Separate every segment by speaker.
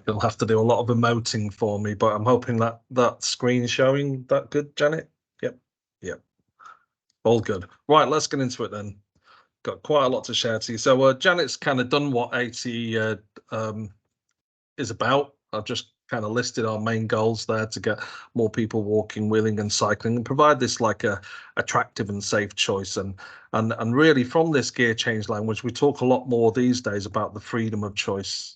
Speaker 1: You'll have to do a lot of emoting for me, but I'm hoping that that screen's showing that good, Janet. Yep. All good. Right, let's get into it then. Got quite a lot to share to you. So Janet's kind of done what AT is about. I've just kind of listed our main goals there to get more people walking, wheeling and cycling and provide this like a attractive and safe choice. And really from this gear change language, we talk a lot more these days about the freedom of choice.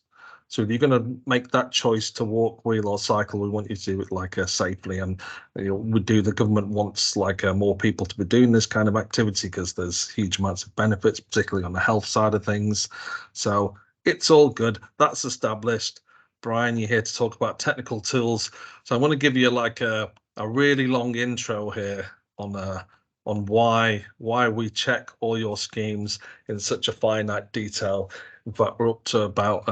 Speaker 1: So if you're going to make that choice to walk, wheel or cycle, we want you to do it like safely. And the government wants like more people to be doing this kind of activity because there's huge amounts of benefits, particularly on the health side of things. So it's all good. That's established. Brian, you're here to talk about technical tools. So I want to give you like a really long intro here on why we check all your schemes in such a finite detail. In fact, we're up to about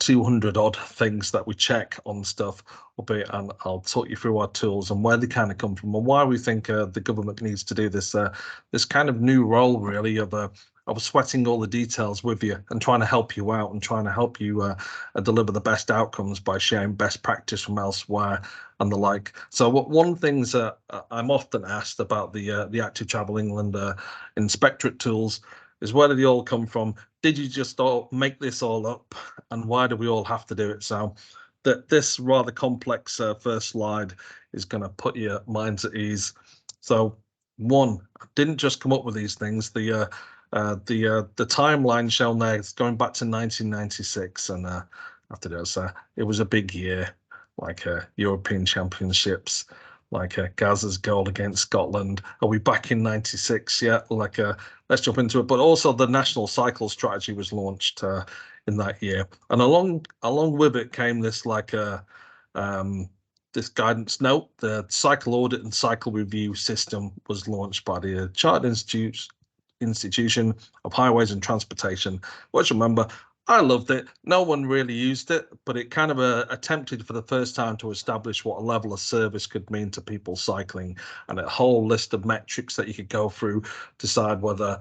Speaker 1: 200 odd things that we check on stuff, albeit, and I'll talk you through our tools and where they kind of come from and why we think the government needs to do this this kind of new role really of sweating all the details with you and trying to help you out and trying to help you deliver the best outcomes by sharing best practice from elsewhere and the like. So one things that I'm often asked about the Active Travel England Inspectorate tools is where did they all come from? Did you just all make this all up? And why do we all have to do it? So that this rather complex first slide is going to put your minds at ease. So one, I didn't just come up with these things. The timeline shown there is going back to 1996, and after this, it was a big year, like European Championships, like Gazza's goal against Scotland. Are we back in 96 yet? Like, let's jump into it. But also, the National Cycle Strategy was launched in that year, and along with it came this like this guidance note. The cycle audit and cycle review system was launched by the Chartered Institution of Highways and Transportation, which, remember, I loved it. No one really used it, but it kind of attempted for the first time to establish what a level of service could mean to people cycling, and a whole list of metrics that you could go through, decide whether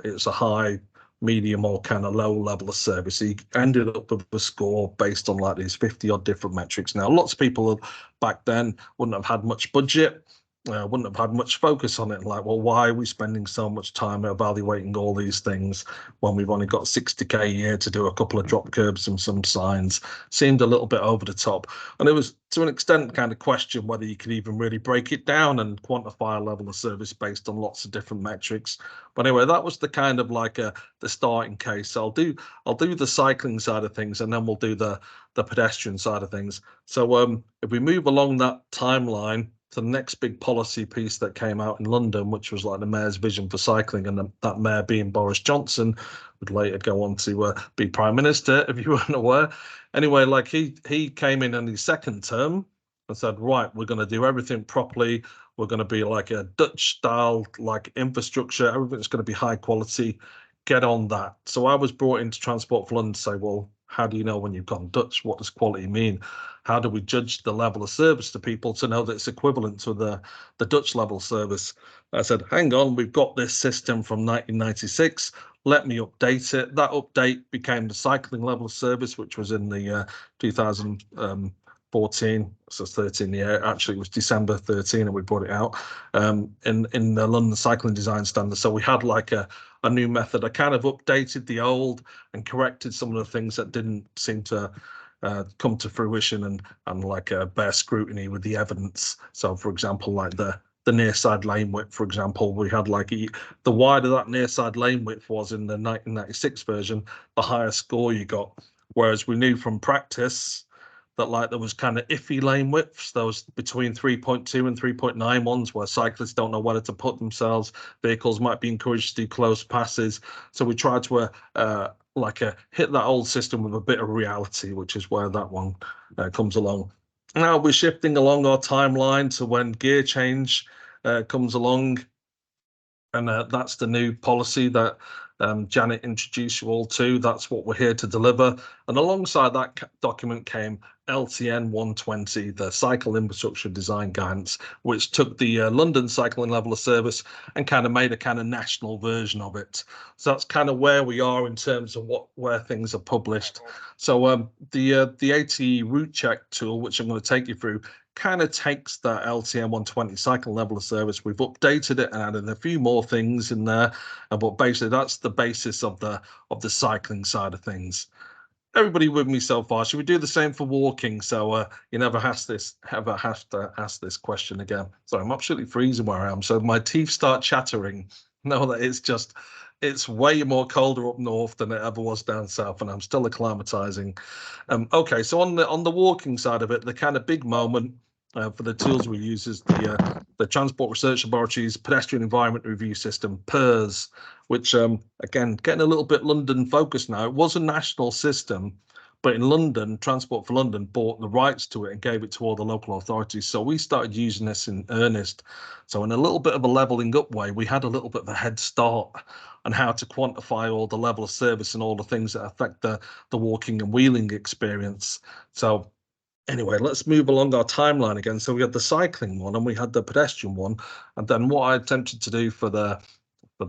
Speaker 1: it's a high, medium or kind of low level of service. So you ended up with a score based on like these 50 odd different metrics. Now, lots of people back then wouldn't have had much budget, wouldn't have had much focus on it. Like, well, why are we spending so much time evaluating all these things when we've only got 60k a year to do a couple of drop curbs and some signs? Seemed a little bit over the top. And it was, to an extent, kind of question whether you could even really break it down and quantify a level of service based on lots of different metrics. But anyway, that was the kind of like the starting case. So I'll do the cycling side of things, and then we'll do the pedestrian side of things. So if we move along that timeline to the next big policy piece that came out in London, which was like the mayor's vision for cycling, and that mayor being Boris Johnson, would later go on to be prime minister, if you weren't aware. Anyway, like he came in his second term and said, right, we're going to do everything properly. We're going to be like a Dutch style, like infrastructure. Everything's going to be high quality. Get on that. So I was brought into Transport for London to say, well, how do you know when you've gone Dutch? What does quality mean? How do we judge the level of service to people to know that it's equivalent to the Dutch level service? I said, hang on, we've got this system from 1996. Let me update it. That update became the cycling level of service, which was in the 2014, so 13 year. Actually, it was December 13, and we brought it out in the London Cycling Design Standard. So we had like a new method. I kind of updated the old and corrected some of the things that didn't seem to come to fruition and like bear scrutiny with the evidence. So, for example, like the near side lane width, for example, we had like the wider that near side lane width was in the 1996 version, the higher score you got. Whereas we knew from practice that like there was kind of iffy lane widths, those between 3.2 and 3.9 ones where cyclists don't know whether to put themselves. Vehicles might be encouraged to do close passes. So we tried to hit that old system with a bit of reality, which is where that one comes along. Now we're shifting along our timeline to when gear change comes along, and that's the new policy that Janet introduced you all to. That's what we're here to deliver. And alongside that document came LTN 120, the Cycle Infrastructure Design Guidance, which took the London cycling level of service and kind of made a kind of national version of it. So that's kind of where we are in terms of where things are published. So the ATE route check tool, which I'm going to take you through, kind of takes that LTN 120 cycle level of service. We've updated it and added a few more things in there, but basically that's the basis of the cycling side of things. Everybody with me so far? Should we do the same for walking? So you never have to ask this question again. Sorry, I'm absolutely freezing where I am. So my teeth start chattering. No, that it's way more colder up north than it ever was down south, and I'm still acclimatizing. Okay, so on the walking side of it, the kind of big moment for the tools we use is the Transport Research Laboratory's Pedestrian Environment Review System, PERS, which again getting a little bit London focused now. It was a national system, but in London, Transport for London bought the rights to it and gave it to all the local authorities. So we started using this in earnest. So in a little bit of a leveling up way, we had a little bit of a head start on how to quantify all the level of service and all the things that affect the walking and wheeling experience. So anyway, let's move along our timeline again. So we had the cycling one and we had the pedestrian one. And then what I attempted to do for the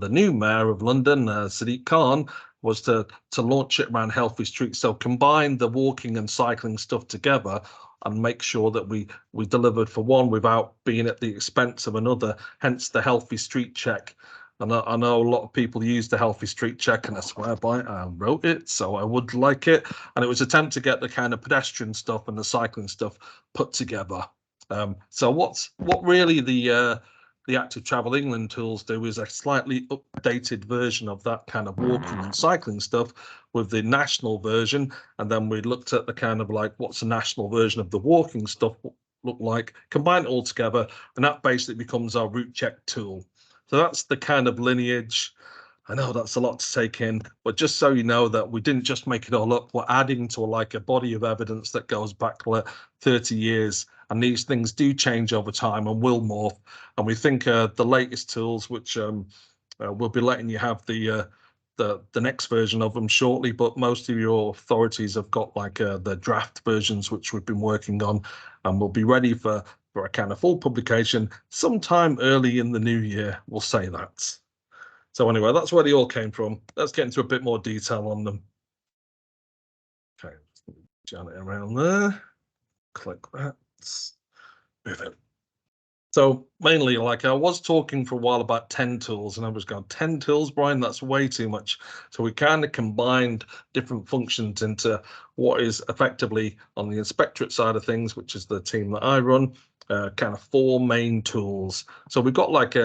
Speaker 1: new mayor of London, Sadiq Khan, was to launch it around healthy streets. So combine the walking and cycling stuff together and make sure that we delivered for one without being at the expense of another, hence the healthy street check. And I know a lot of people use the healthy street check, and I swear by it, I wrote it, so I would like it. And it was an attempt to get the kind of pedestrian stuff and the cycling stuff put together. So what really the Active Travel England tools do is a slightly updated version of that kind of walking and cycling stuff with the national version. And then we looked at the kind of like, what's the national version of the walking stuff look like, combine it all together, and that basically becomes our route check tool. So that's the kind of lineage. I know that's a lot to take in, but just so you know that we didn't just make it all up, we're adding to like a body of evidence that goes back 30 years. And these things do change over time and will morph. And we think the latest tools, which we'll be letting you have the next version of them shortly, but most of your authorities have got like the draft versions, which we've been working on, and we'll be ready for a kind of full publication sometime early in the new year. We'll say that. So anyway, that's where they all came from. Let's get into a bit more detail on them. Okay, Janet around there. Click that. Move it. So mainly, like I was talking for a while about 10 tools, and I was going, 10 tools, Brian, that's way too much. So we kind of combined different functions into what is effectively on the Inspectorate side of things, which is the team that I run, kind of 4 main tools. So we've got like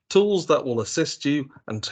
Speaker 1: tools that will assist you and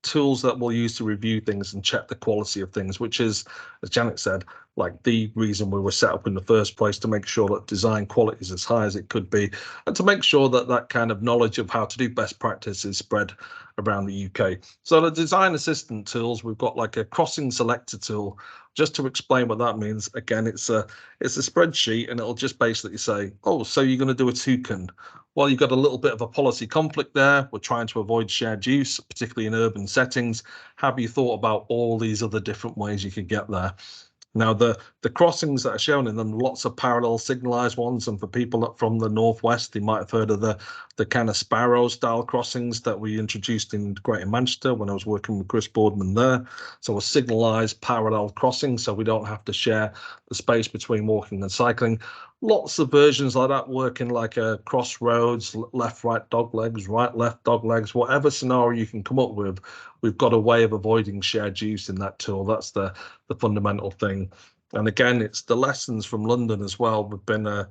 Speaker 1: tools that we'll use to review things and check the quality of things, which is, as Janet said, like the reason we were set up in the first place, to make sure that design quality is as high as it could be, and to make sure that that kind of knowledge of how to do best practice is spread around the UK. So the design assistant tools, we've got like a crossing selector tool. Just to explain what that means, again, it's a spreadsheet, and it'll just basically say, oh, so you're going to do a toucan. Well, you've got a little bit of a policy conflict there. We're trying to avoid shared use, particularly in urban settings. Have you thought about all these other different ways you could get there? Now, the crossings that are shown in them, lots of parallel signalized ones, and for people from the northwest, they might have heard of the kind of sparrow style crossings that we introduced in Greater Manchester when I was working with Chris Boardman there. So a signalized parallel crossing, so we don't have to share the space between walking and cycling. Lots of versions like that working like a crossroads, left, right dog legs, right, left dog legs, whatever scenario you can come up with. We've got a way of avoiding shared use in that tool. That's the fundamental thing. And again, it's the lessons from London as well. We've been a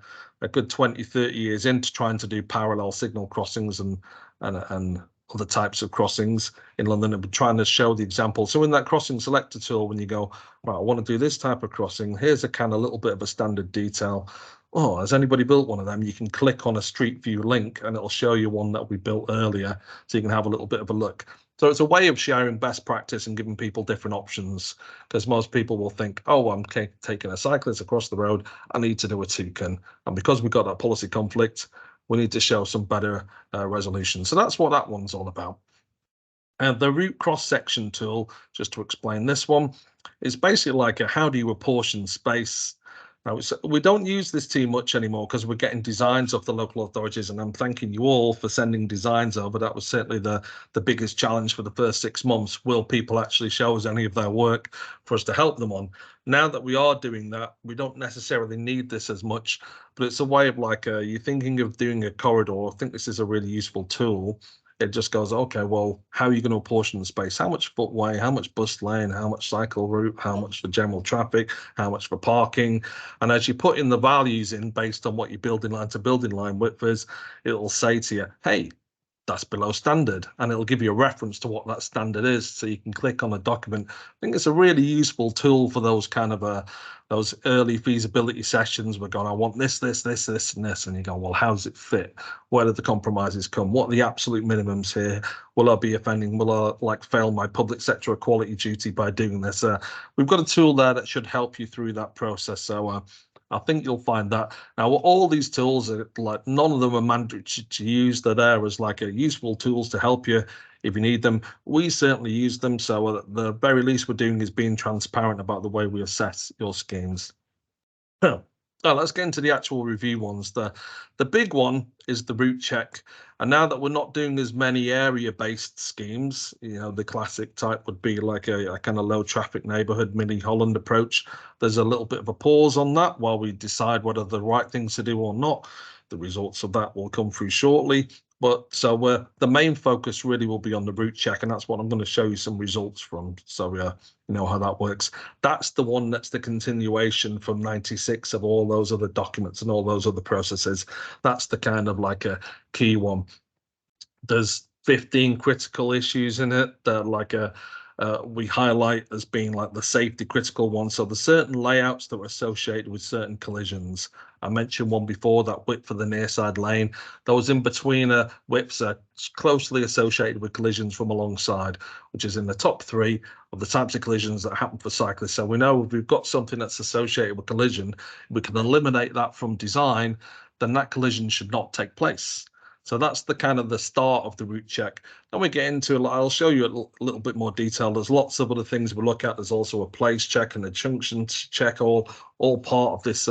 Speaker 1: good 20, 30 years into trying to do parallel signal crossings and other types of crossings in London, and we're trying to show the example. So in that crossing selector tool, when you go, right, I want to do this type of crossing, here's a kind of little bit of a standard detail. Oh, has anybody built one of them? You can click on a Street View link and it'll show you one that we built earlier, so you can have a little bit of a look. So it's a way of sharing best practice and giving people different options, because most people will think, oh, I'm taking a cyclist across the road, I need to do a toucan. And because we've got that policy conflict, we need to show some better resolution. So that's what that one's all about. And the root cross-section tool, just to explain this one, is basically like a how do you apportion space. Now, we don't use this too much anymore because we're getting designs off the local authorities, and I'm thanking you all for sending designs over. That was certainly the biggest challenge for the first 6 months. Will people actually show us any of their work for us to help them on? Now that we are doing that, we don't necessarily need this as much, but it's a way of like you're thinking of doing a corridor. I think this is a really useful tool. It just goes, okay, well, how are you going to apportion the space? How much footway, how much bus lane, how much cycle route, how much for general traffic, how much for parking? And as you put in the values in based on what your building line to building line width is, it'll say to you, hey, that's below standard, and it'll give you a reference to what that standard is, so you can click on a document. I think it's a really useful tool for those kind of those early feasibility sessions. We're going, I want this, and this, and you go, well, how does it fit? Where do the compromises come? What are the absolute minimums here? Will I be offending? Will I like fail my public sector equality duty by doing this? We've got a tool there that should help you through that process. So I think you'll find that. Now, all these tools are like, none of them are mandatory to use. They're there as like a useful tools to help you if you need them. We certainly use them. So at the very least we're doing is being transparent about the way we assess your schemes. Now let's get into the actual review ones. The big one is the route check. And now that we're not doing as many area-based schemes, you know, the classic type would be like a kind of low traffic neighborhood mini Holland approach. There's a little bit of a pause on that while we decide whether the right things to do or not. The results of that will come through shortly. But so the main focus really will be on the route check, and that's what I'm going to show you some results from. So you know how that works. That's the one that's the continuation from 96 of all those other documents and all those other processes. That's the kind of like a key one. There's 15 critical issues in it that like we highlight as being like the safety critical ones. So the certain layouts that were associated with certain collisions. I mentioned one before, that width for the near side lane. Those in between widths are closely associated with collisions from alongside, which is in the top 3 of the types of collisions that happen for cyclists. So we know if we've got something that's associated with collision, we can eliminate that from design, then that collision should not take place. So that's the kind of the start of the route check. Then we get into, I'll show you a little bit more detail. There's lots of other things we look at. There's also a place check and a junction check, all part of this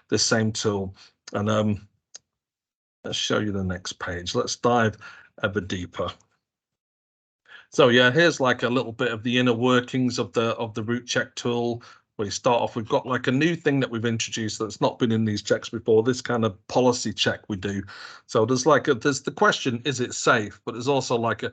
Speaker 1: this same tool. And let's show you the next page. Let's dive ever deeper. So yeah, here's like a little bit of the inner workings of the route check tool. We start off, we've got like a new thing that we've introduced that's not been in these checks before, this kind of policy check we do. So there's like there's the question, is it safe? But there's also like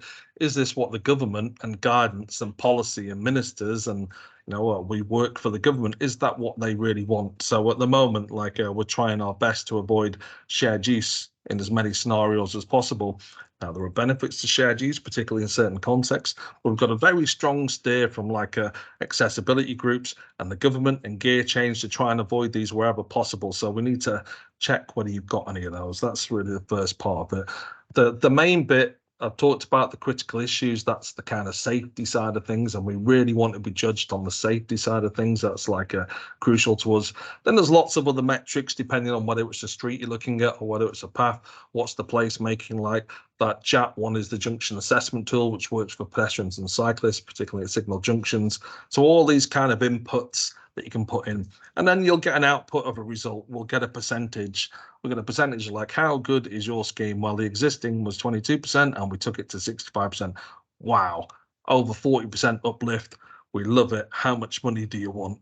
Speaker 1: is this what the government and guidance and policy and ministers and, you know, we work for the government, is that what they really want? So at the moment, like we're trying our best to avoid shared use in as many scenarios as possible. Now, there are benefits to shared use, particularly in certain contexts. We've got a very strong steer from like accessibility groups and the government and gear change to try and avoid these wherever possible. So we need to check whether you've got any of those. That's really the first part of it. The main bit, I've talked about the critical issues. That's the kind of safety side of things, and we really want to be judged on the safety side of things. That's like crucial to us. Then there's lots of other metrics depending on whether it's a street you're looking at or whether it's a path. What's the place making like? That JAT one is the junction assessment tool, which works for pedestrians and cyclists, particularly at signal junctions. So all these kind of inputs that you can put in, and then you'll get an output of a result. We'll get a percentage. We'll get a percentage like how good is your scheme? Well, the existing was 22% and we took it to 65%. Wow, over 40% uplift. We love it. How much money do you want?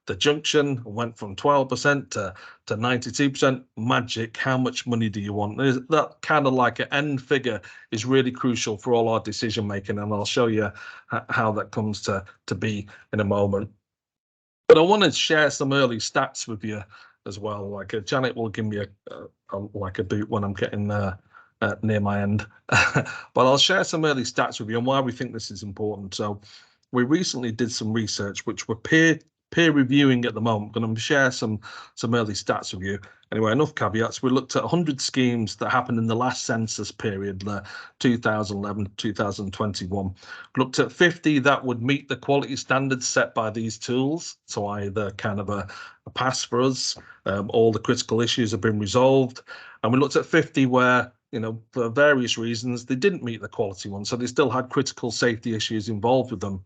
Speaker 1: The junction went from 12% to 92%. Magic. How much money do you want? That kind of like an end figure is really crucial for all our decision making, and I'll show you how that comes to be in a moment. But I want to share some early stats with you as well. Like Janet will give me like a boot when I'm getting near my end. But I'll share some early stats with you and why we think this is important. So we recently did some research, which we're peer reviewing at the moment. I'm going to share some early stats with you. Anyway, enough caveats. We looked at 100 schemes that happened in the last census period, 2011 to 2021. Looked at 50 that would meet the quality standards set by these tools. So either kind of a pass for us, all the critical issues have been resolved. And we looked at 50 where for various reasons, they didn't meet the quality one. So they still had critical safety issues involved with them.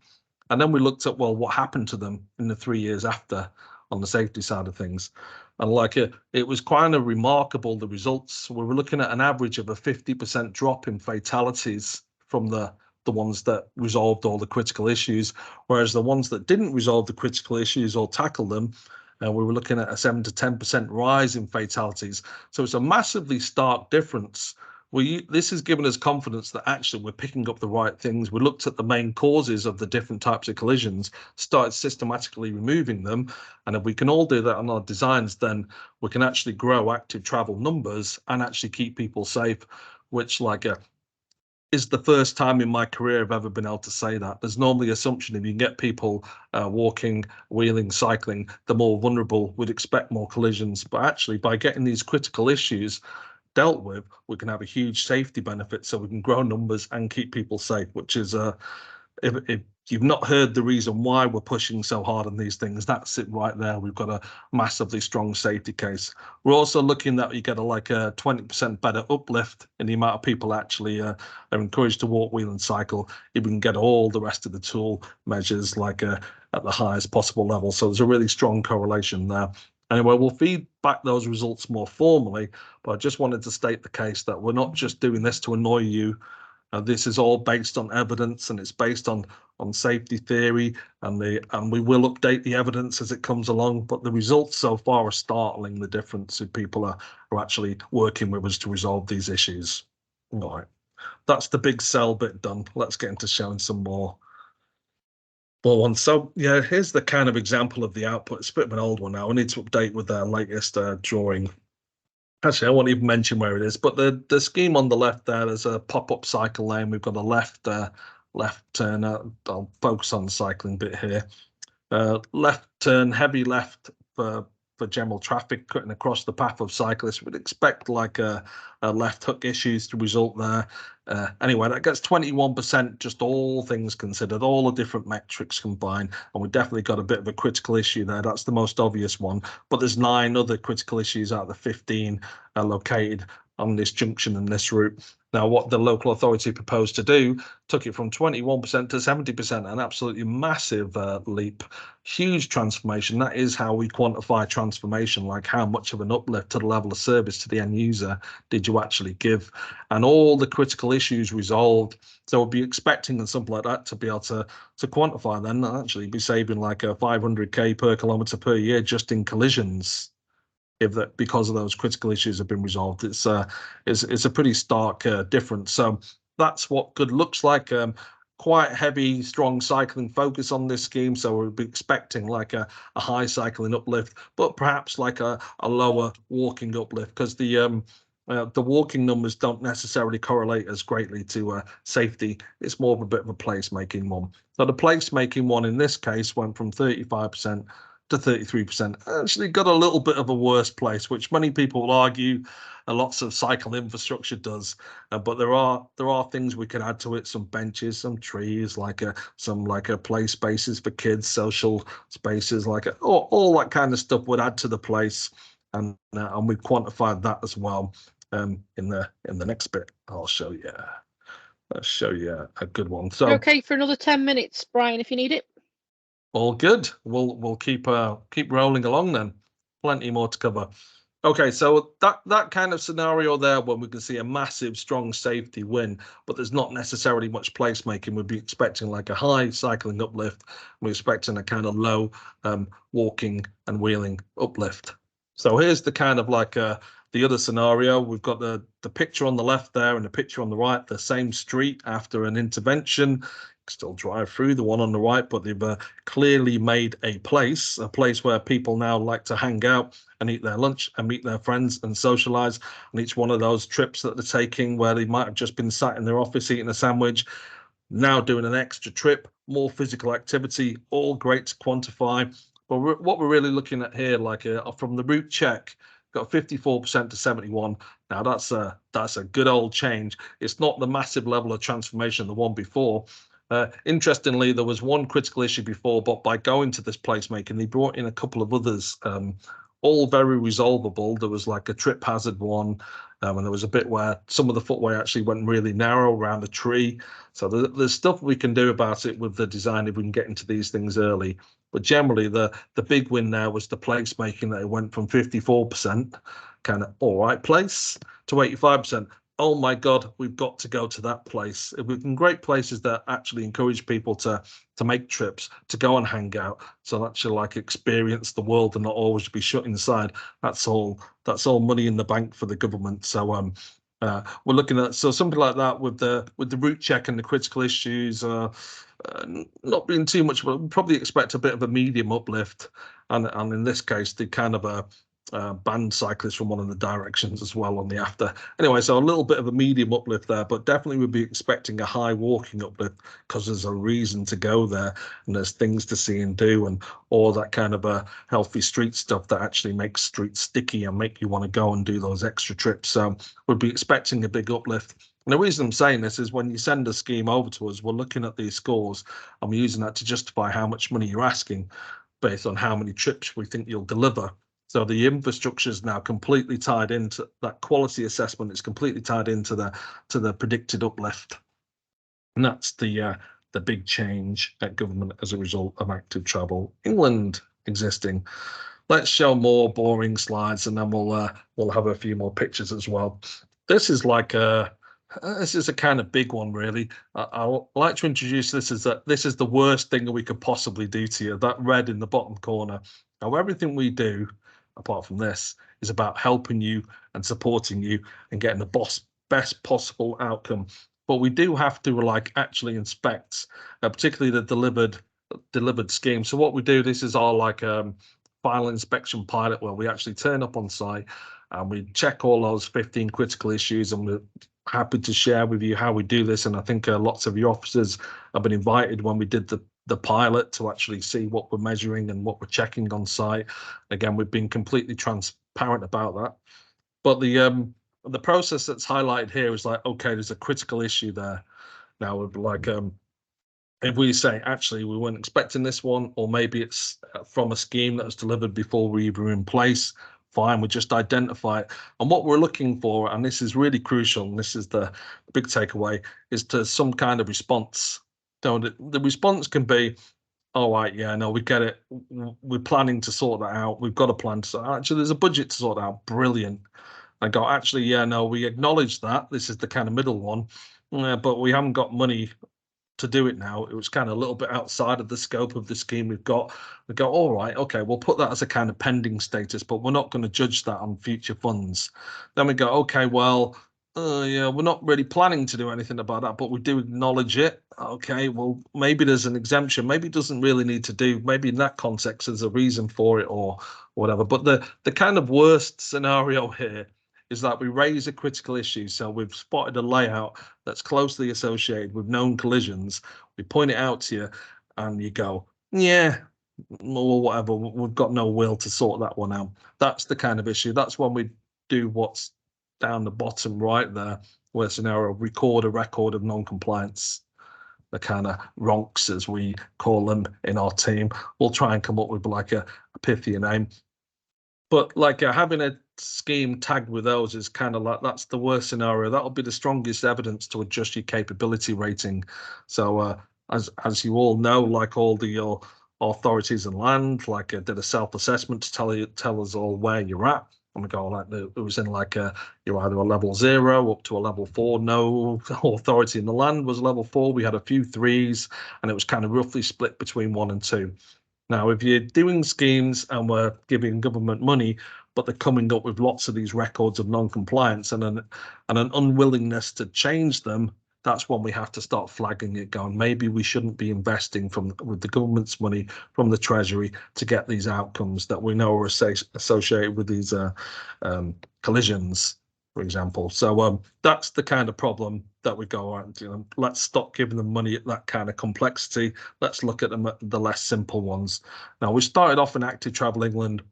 Speaker 1: And then we looked at, well, what happened to them in the 3 years after on the safety side of things. And it was kind of remarkable, the results. We were looking at an average of a 50% drop in fatalities from the ones that resolved all the critical issues, whereas the ones that didn't resolve the critical issues or tackle them, we were looking at a 7 to 10% rise in fatalities. So it's a massively stark difference. This has given us confidence that actually we're picking up the right things. We looked at the main causes of the different types of collisions, started systematically removing them. And if we can all do that on our designs, then we can actually grow active travel numbers and actually keep people safe, which is the first time in my career I've ever been able to say that. There's normally assumption if you can get people walking, wheeling, cycling, the more vulnerable, we'd expect more collisions. But actually, by getting these critical issues dealt with, we can have a huge safety benefit, so we can grow numbers and keep people safe, which is if you've not heard the reason why we're pushing so hard on these things, that's it right there. We've got a massively strong safety case. We're also looking that you get a 20% better uplift in the amount of people actually are encouraged to walk, wheel and cycle if we can get all the rest of the tool measures at the highest possible level. So there's a really strong correlation there. Anyway, we'll feed back those results more formally, but I just wanted to state the case that we're not just doing this to annoy you. This is all based on evidence, and it's based on safety theory, and we will update the evidence as it comes along. But the results so far are startling, the difference if people are actually working with us to resolve these issues. All right, that's the big sell bit done. Let's get into showing some more ones. So yeah, here's the kind of example of the output. It's a bit of an old one now. I need to update with the latest drawing. Actually, I won't even mention where it is, but the scheme on the left there's a pop-up cycle lane. We've got a left turn. I'll focus on the cycling bit here. Left turn, heavy left for general traffic cutting across the path of cyclists. We'd expect a left hook issues to result there. Anyway, that gets 21%, just all things considered, all the different metrics combined, and we've definitely got a bit of a critical issue there. That's the most obvious one, but there's 9 other critical issues out of the 15 located on this junction and this route. Now, what the local authority proposed to do took it from 21% to 70%, an absolutely massive leap, huge transformation. That is how we quantify transformation, like how much of an uplift to the level of service to the end user did you actually give, and all the critical issues resolved. So we'll be expecting something like that to be able to quantify then actually be saving like a 500k per kilometre per year just in collisions, because of those critical issues have been resolved. It's a pretty stark difference. So that's what good looks like. Quite heavy, strong cycling focus on this scheme. So we'll be expecting like a high cycling uplift, but perhaps like a lower walking uplift, because the walking numbers don't necessarily correlate as greatly to safety. It's more of a bit of a placemaking one. So the placemaking one in this case went from 35% to 33%. Actually got a little bit of a worse place, which many people will argue lots of cycle infrastructure does, but there are things we can add to it: some benches, some trees, some play spaces for kids, social spaces, all that kind of stuff would add to the place, and we've quantified that as well. In the next bit, I'll show you. Let's show you a good one. So
Speaker 2: you're okay for another 10 minutes, Brian, if you need it.
Speaker 1: All good. We'll keep rolling along then. Plenty more to cover. Okay, so that kind of scenario there, when we can see a massive, strong safety win, but there's not necessarily much placemaking. We'd be expecting like a high cycling uplift. We're expecting a kind of low walking and wheeling uplift. So here's the kind of the other scenario. We've got the picture on the left there and the picture on the right, the same street after an intervention. Still drive through the one on the right, but they've clearly made a place where people now like to hang out and eat their lunch and meet their friends and socialize. And each one of those trips that they're taking, where they might have just been sat in their office eating a sandwich, now doing an extra trip, more physical activity, all great to quantify. But what we're really looking at here, from the route check, got 54% to 71. Now that's a good old change. It's not the massive level of transformation the one before. Interestingly, there was one critical issue before, but by going to this placemaking, they brought in a couple of others all very resolvable. There was like a trip hazard one, and there was a bit where some of the footway actually went really narrow around a tree. So there's stuff we can do about it with the design if we can get into these things early. But generally, the big win there was the placemaking, that it went from 54% kind of all right place to 85%. Oh my God, we've got to go to that place. If we can create places that actually encourage people to make trips, to go and hang out, so actually like experience the world and not always be shut inside. That's all money in the bank for the government. So we're looking at something like that with the route check and the critical issues. Not being too much, but we'll probably expect a bit of a medium uplift, and in this case, the kind of a banned cyclists from one of the directions as well on the after. Anyway, so a little bit of a medium uplift there, but definitely would be expecting a high walking uplift because there's a reason to go there and there's things to see and do, and all that kind of a healthy street stuff that actually makes streets sticky and make you want to go and do those extra trips. So we'd be expecting a big uplift. And the reason I'm saying this is when you send a scheme over to us, we're looking at these scores and we're using that to justify how much money you're asking based on how many trips we think you'll deliver. So the infrastructure is now completely tied into that quality assessment. It's completely tied into the predicted uplift, and that's the big change at government as a result of Active Travel England existing. Let's show more boring slides, and then we'll have a few more pictures as well. This is like this is a kind of big one, really. I like to introduce this as that this is the worst thing that we could possibly do to you. That red in the bottom corner. Now, everything we do, apart from this, is about helping you and supporting you and getting the best possible outcome. But we do have to like actually inspect, particularly the delivered scheme. So what we do, this is our like final inspection pilot where we actually turn up on site and we check all those 15 critical issues, and we're happy to share with you how we do this. And I think lots of your officers have been invited when we did the pilot to actually see what we're measuring and what we're checking on site. Again, we've been completely transparent about that. But the process that's highlighted here is like, okay, there's a critical issue there. Now, we'd like if we say actually we weren't expecting this one, or maybe it's from a scheme that was delivered before we were in place, fine, we just identify it. And what we're looking for, and this is really crucial, and this is the big takeaway, is to some kind of response. So the response can be, all right, yeah, no, we get it. We're planning to sort that out. We've got a plan to sort out. Actually, there's a budget to sort out. Brilliant. I go, actually, yeah, no, we acknowledge that. This is the kind of middle one, but we haven't got money to do it now. It was kind of a little bit outside of the scope of the scheme we've got. We go, all right, okay, we'll put that as a kind of pending status, but we're not going to judge that on future funds. Then we go, okay, well, yeah, we're not really planning to do anything about that, but we do acknowledge it. Okay, well, maybe there's an exemption. Maybe it doesn't really need to do. Maybe in that context, there's a reason for it or whatever. But the kind of worst scenario here is that we raise a critical issue. So we've spotted a layout that's closely associated with known collisions. We point it out to you and you go, yeah, or whatever, we've got no will to sort that one out. That's the kind of issue. That's when we do what's down the bottom right there, where scenario record a record of non-compliance. The kind of ronks, as we call them in our team. We'll try and come up with like a pithier name. But like having a scheme tagged with those is kind of like, that's the worst scenario. That'll be the strongest evidence to adjust your capability rating. So as you all know, like all the authorities in land, like did a self-assessment to tell us all where you're at. And we go like it was in like you're either a level 0 up to a level 4. No authority in the land was level 4. We had a few 3s, and it was kind of roughly split between 1 and 2. Now, if you're doing schemes and we're giving government money, but they're coming up with lots of these records of non-compliance and an unwillingness to change them, that's when we have to start flagging it, going, maybe we shouldn't be investing with the government's money from the Treasury to get these outcomes that we know are associated with these collisions, for example. So that's the kind of problem that we go on. Let's stop giving them money at that kind of complexity. Let's look at them at the less simple ones. Now, we started off in Active Travel England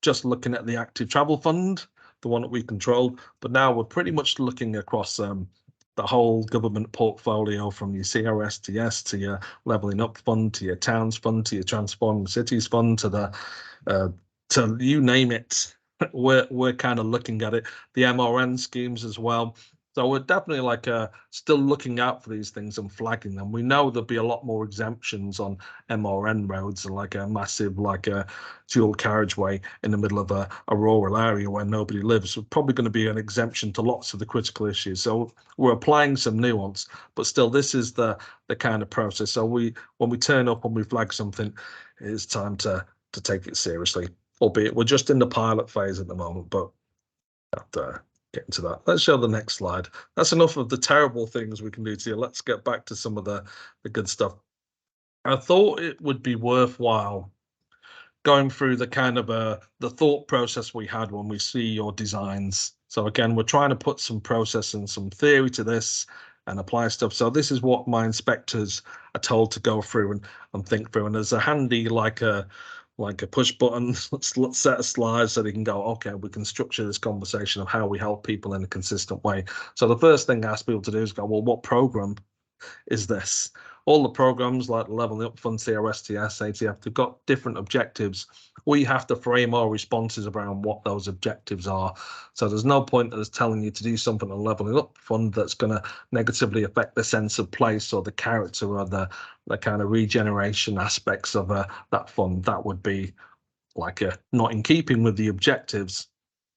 Speaker 1: just looking at the Active Travel Fund, the one that we controlled, but now we're pretty much looking across the whole government portfolio, from your CRSTS to your Levelling Up Fund, to your Towns Fund, to your Transforming Cities Fund, to the to you name it, we're kind of looking at it. The MRN schemes as well. So we're definitely like still looking out for these things and flagging them. We know there'll be a lot more exemptions on MRN roads, like a massive like a dual carriageway in the middle of a rural area where nobody lives. So probably going to be an exemption to lots of the critical issues. So we're applying some nuance, but still this is the kind of process. So when we turn up and we flag something, it's time to take it seriously. Albeit we're just in the pilot phase at the moment, but after get into that. Let's show the next slide. That's enough of the terrible things we can do to you. Let's get back to some of the good stuff. I thought it would be worthwhile going through the kind of the thought process we had when we see your designs. So again, we're trying to put some process and some theory to this and apply stuff. So this is what my inspectors are told to go through and think through. And there's a handy like a push button set of slides so they can go, okay, we can structure this conversation of how we help people in a consistent way. So the first thing I ask people to do is go, well, what program is this? All the programs like Leveling Up Fund, CRSTS, ATF, they've got different objectives. We have to frame our responses around what those objectives are. So there's no point in us telling you to do something on Leveling Up Fund that's going to negatively affect the sense of place or the character or the kind of regeneration aspects of that fund. That would be like not in keeping with the objectives.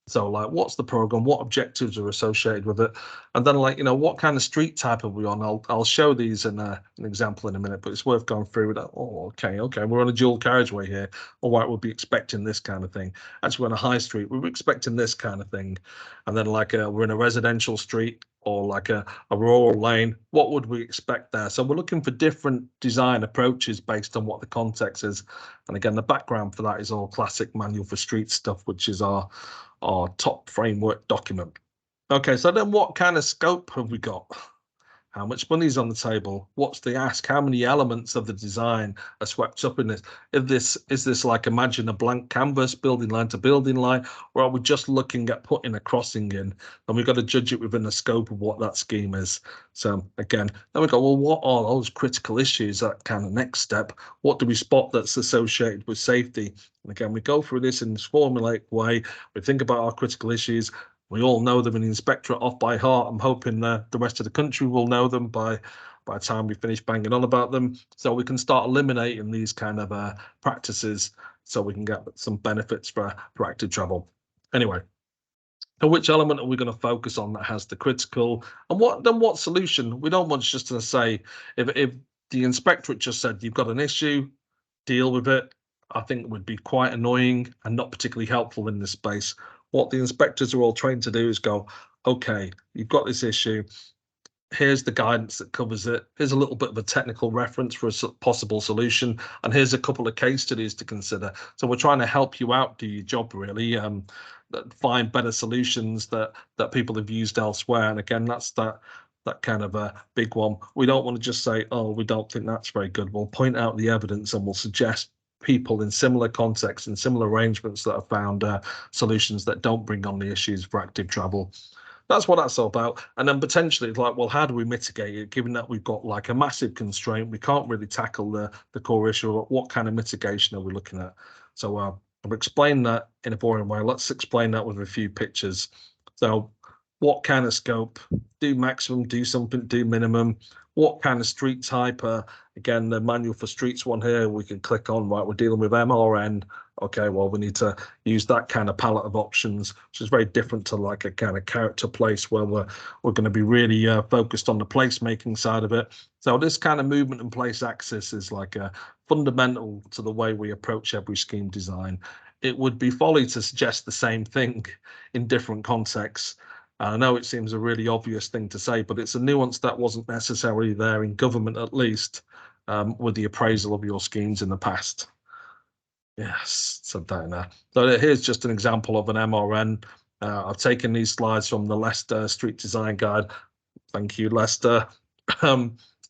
Speaker 1: So like, what's the program? What objectives are associated with it? And then like, what kind of street type are we on? I'll show these in an example in a minute, but it's worth going through that. Oh, okay. We're on a dual carriageway here. All right, we'll be expecting this kind of thing. Actually, we're on a high street. We're expecting this kind of thing. And then like we're in a residential street or like a rural lane. What would we expect there? So we're looking for different design approaches based on what the context is. And again, the background for that is all classic manual for street stuff, which is our top framework document. Okay, so then what kind of scope have we got? How much money is on the table? What's the ask? How many elements of the design are swept up in this? Is this like, imagine a blank canvas, building line to building line, or are we just looking at putting a crossing in? And we've got to judge it within the scope of what that scheme is. So again, then we go, well, what are those critical issues? That kind of next step. What do we spot that's associated with safety? And again, we go through this in this formulaic way. We think about our critical issues. We all know them in the Inspectorate off by heart. I'm hoping the rest of the country will know them by the time we finish banging on about them. So we can start eliminating these kind of practices so we can get some benefits for active travel. Anyway, so which element are we going to focus on that has the critical? And what solution? We don't want just to say, if the Inspectorate just said, you've got an issue, deal with it, I think would be quite annoying and not particularly helpful in this space. What the inspectors are all trained to do is go, okay, you've got this issue. Here's the guidance that covers it. Here's a little bit of a technical reference for a possible solution. And here's a couple of case studies to consider. So we're trying to help you out, do your job really, find better solutions that people have used elsewhere. And again, that's that kind of a big one. We don't want to just say, oh, we don't think that's very good. We'll point out the evidence and we'll suggest people in similar contexts and similar arrangements that have found solutions that don't bring on the issues for active travel. That's what that's all about. And then potentially it's like, well, how do we mitigate it, given that we've got like a massive constraint? We can't really tackle the core issue. What kind of mitigation are we looking at? So I've explained that in a boring way. Let's explain that with a few pictures. So what kind of scope? Do maximum, do something, do minimum. What kind of street type? Again, the manual for streets one here, we can click on, right, we're dealing with MRN. Okay, well, we need to use that kind of palette of options, which is very different to like a kind of character place where we're going to be really focused on the placemaking side of it. So this kind of movement and place axis is like a fundamental to the way we approach every scheme design. It would be folly to suggest the same thing in different contexts. I know it seems a really obvious thing to say, but it's a nuance that wasn't necessarily there in government, at least, with the appraisal of your schemes in the past. Yes, so down. So here's just an example of an MRN. I've taken these slides from the Leicester Street Design Guide. Thank you, Leicester.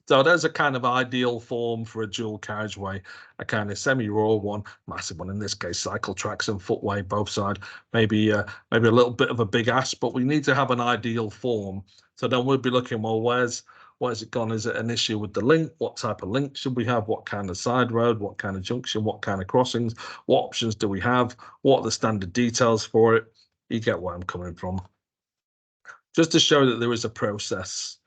Speaker 1: So there's a kind of ideal form for a dual carriageway, a kind of semi-rural one, massive one in this case, cycle tracks and footway both sides. Maybe a little bit of a big ask, but we need to have an ideal form. So then we'll be looking, well, where's Why has it gone? Is it an issue with the link? What type of link should we have? What kind of side road? What kind of junction? What kind of crossings? What options do we have? What are the standard details for it? You get where I'm coming from. Just to show that there is a process,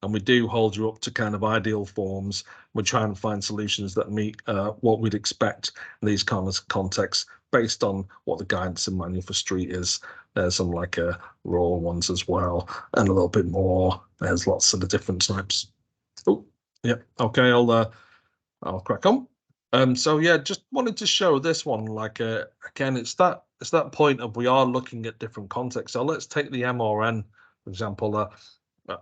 Speaker 1: and we do hold you up to kind of ideal forms. We try and find solutions that meet what we'd expect in these kind of contexts based on what the guidance and manual for street is. There's some like raw ones as well, and a little bit more. There's lots of the different types. Oh, yeah. Okay, I'll crack on. So yeah, just wanted to show this one. Like again, it's that point of we are looking at different contexts. So let's take the MRN for example.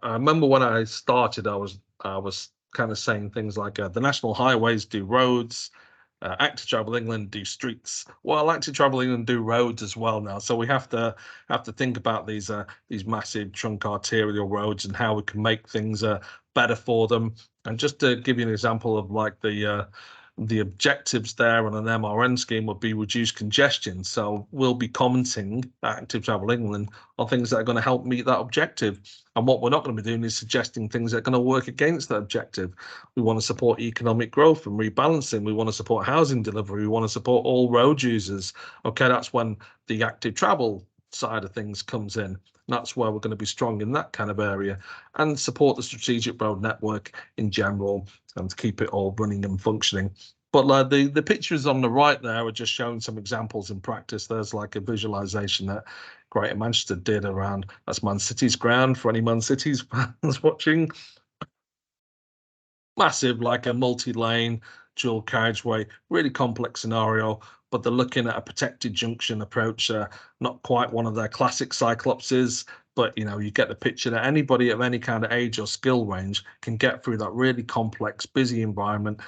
Speaker 1: I remember when I started, I was kind of saying things like the national highways do roads, Active Travel England do streets. Well, Active Travel England do roads as well now. So we have to think about these massive trunk arterial roads and how we can make things better for them. And just to give you an example of like the objectives there on an MRN scheme would be reduce congestion. So we'll be commenting at Active Travel England on things that are going to help meet that objective. And what we're not going to be doing is suggesting things that are going to work against that objective. We want to support economic growth and rebalancing. We want to support housing delivery. We want to support all road users. Okay, that's when the active travel side of things comes in. That's where we're going to be strong in that kind of area, and support the strategic road network in general and to keep it all running and functioning. But the pictures on the right there are just showing some examples in practice. There's like a visualization that Greater Manchester did around, that's Man City's ground for any Man City's fans watching. Massive, like a multi-lane dual carriageway, really complex scenario, but they're looking at a protected junction approach, not quite one of their classic cyclopses, but you get the picture that anybody of any kind of age or skill range can get through that really complex, busy environment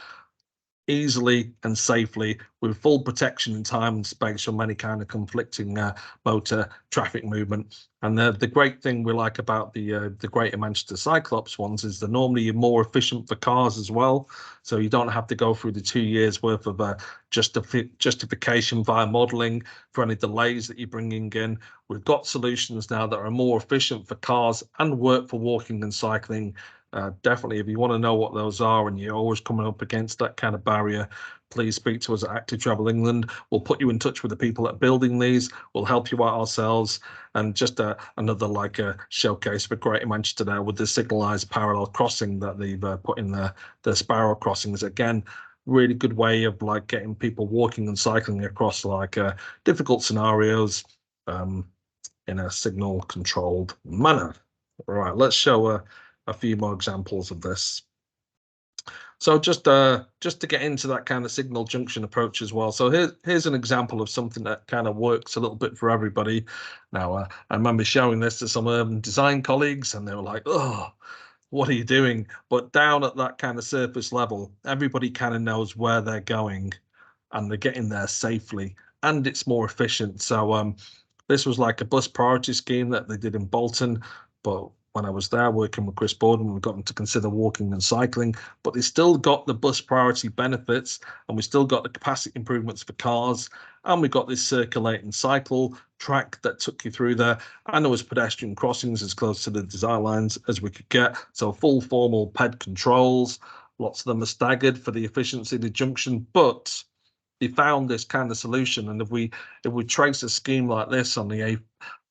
Speaker 1: easily and safely with full protection in time and space from any kind of conflicting motor traffic movement. And the great thing we like about the Greater Manchester Cyclops ones is they're normally more efficient for cars as well. So you don't have to go through the 2 years worth of justification via modelling for any delays that you're bringing in. We've got solutions now that are more efficient for cars and work for walking and cycling. Definitely, if you want to know what those are and you're always coming up against that kind of barrier, please speak to us at Active Travel England. We'll put you in touch with the people that are building these. We'll help you out ourselves. And just another like a showcase for Greater Manchester there with the signalised parallel crossing that they've put in the spiral crossings. Again, really good way of like getting people walking and cycling across like difficult scenarios in a signal controlled manner. All right, let's show a few more examples of this. So just to get into that kind of signal junction approach as well. So here's an example of something that kind of works a little bit for everybody. Now, I remember showing this to some urban design colleagues and they were like, oh, what are you doing? But down at that kind of surface level, everybody kind of knows where they're going and they're getting there safely and it's more efficient. So this was like a bus priority scheme that they did in Bolton, but when I was there working with Chris Borden, we got them to consider walking and cycling, but they still got the bus priority benefits and we still got the capacity improvements for cars. And we got this circulating cycle track that took you through there. And there was pedestrian crossings as close to the design lines as we could get. So full formal PED controls. Lots of them are staggered for the efficiency of the junction, but they found this kind of solution. And if we trace a scheme like this on the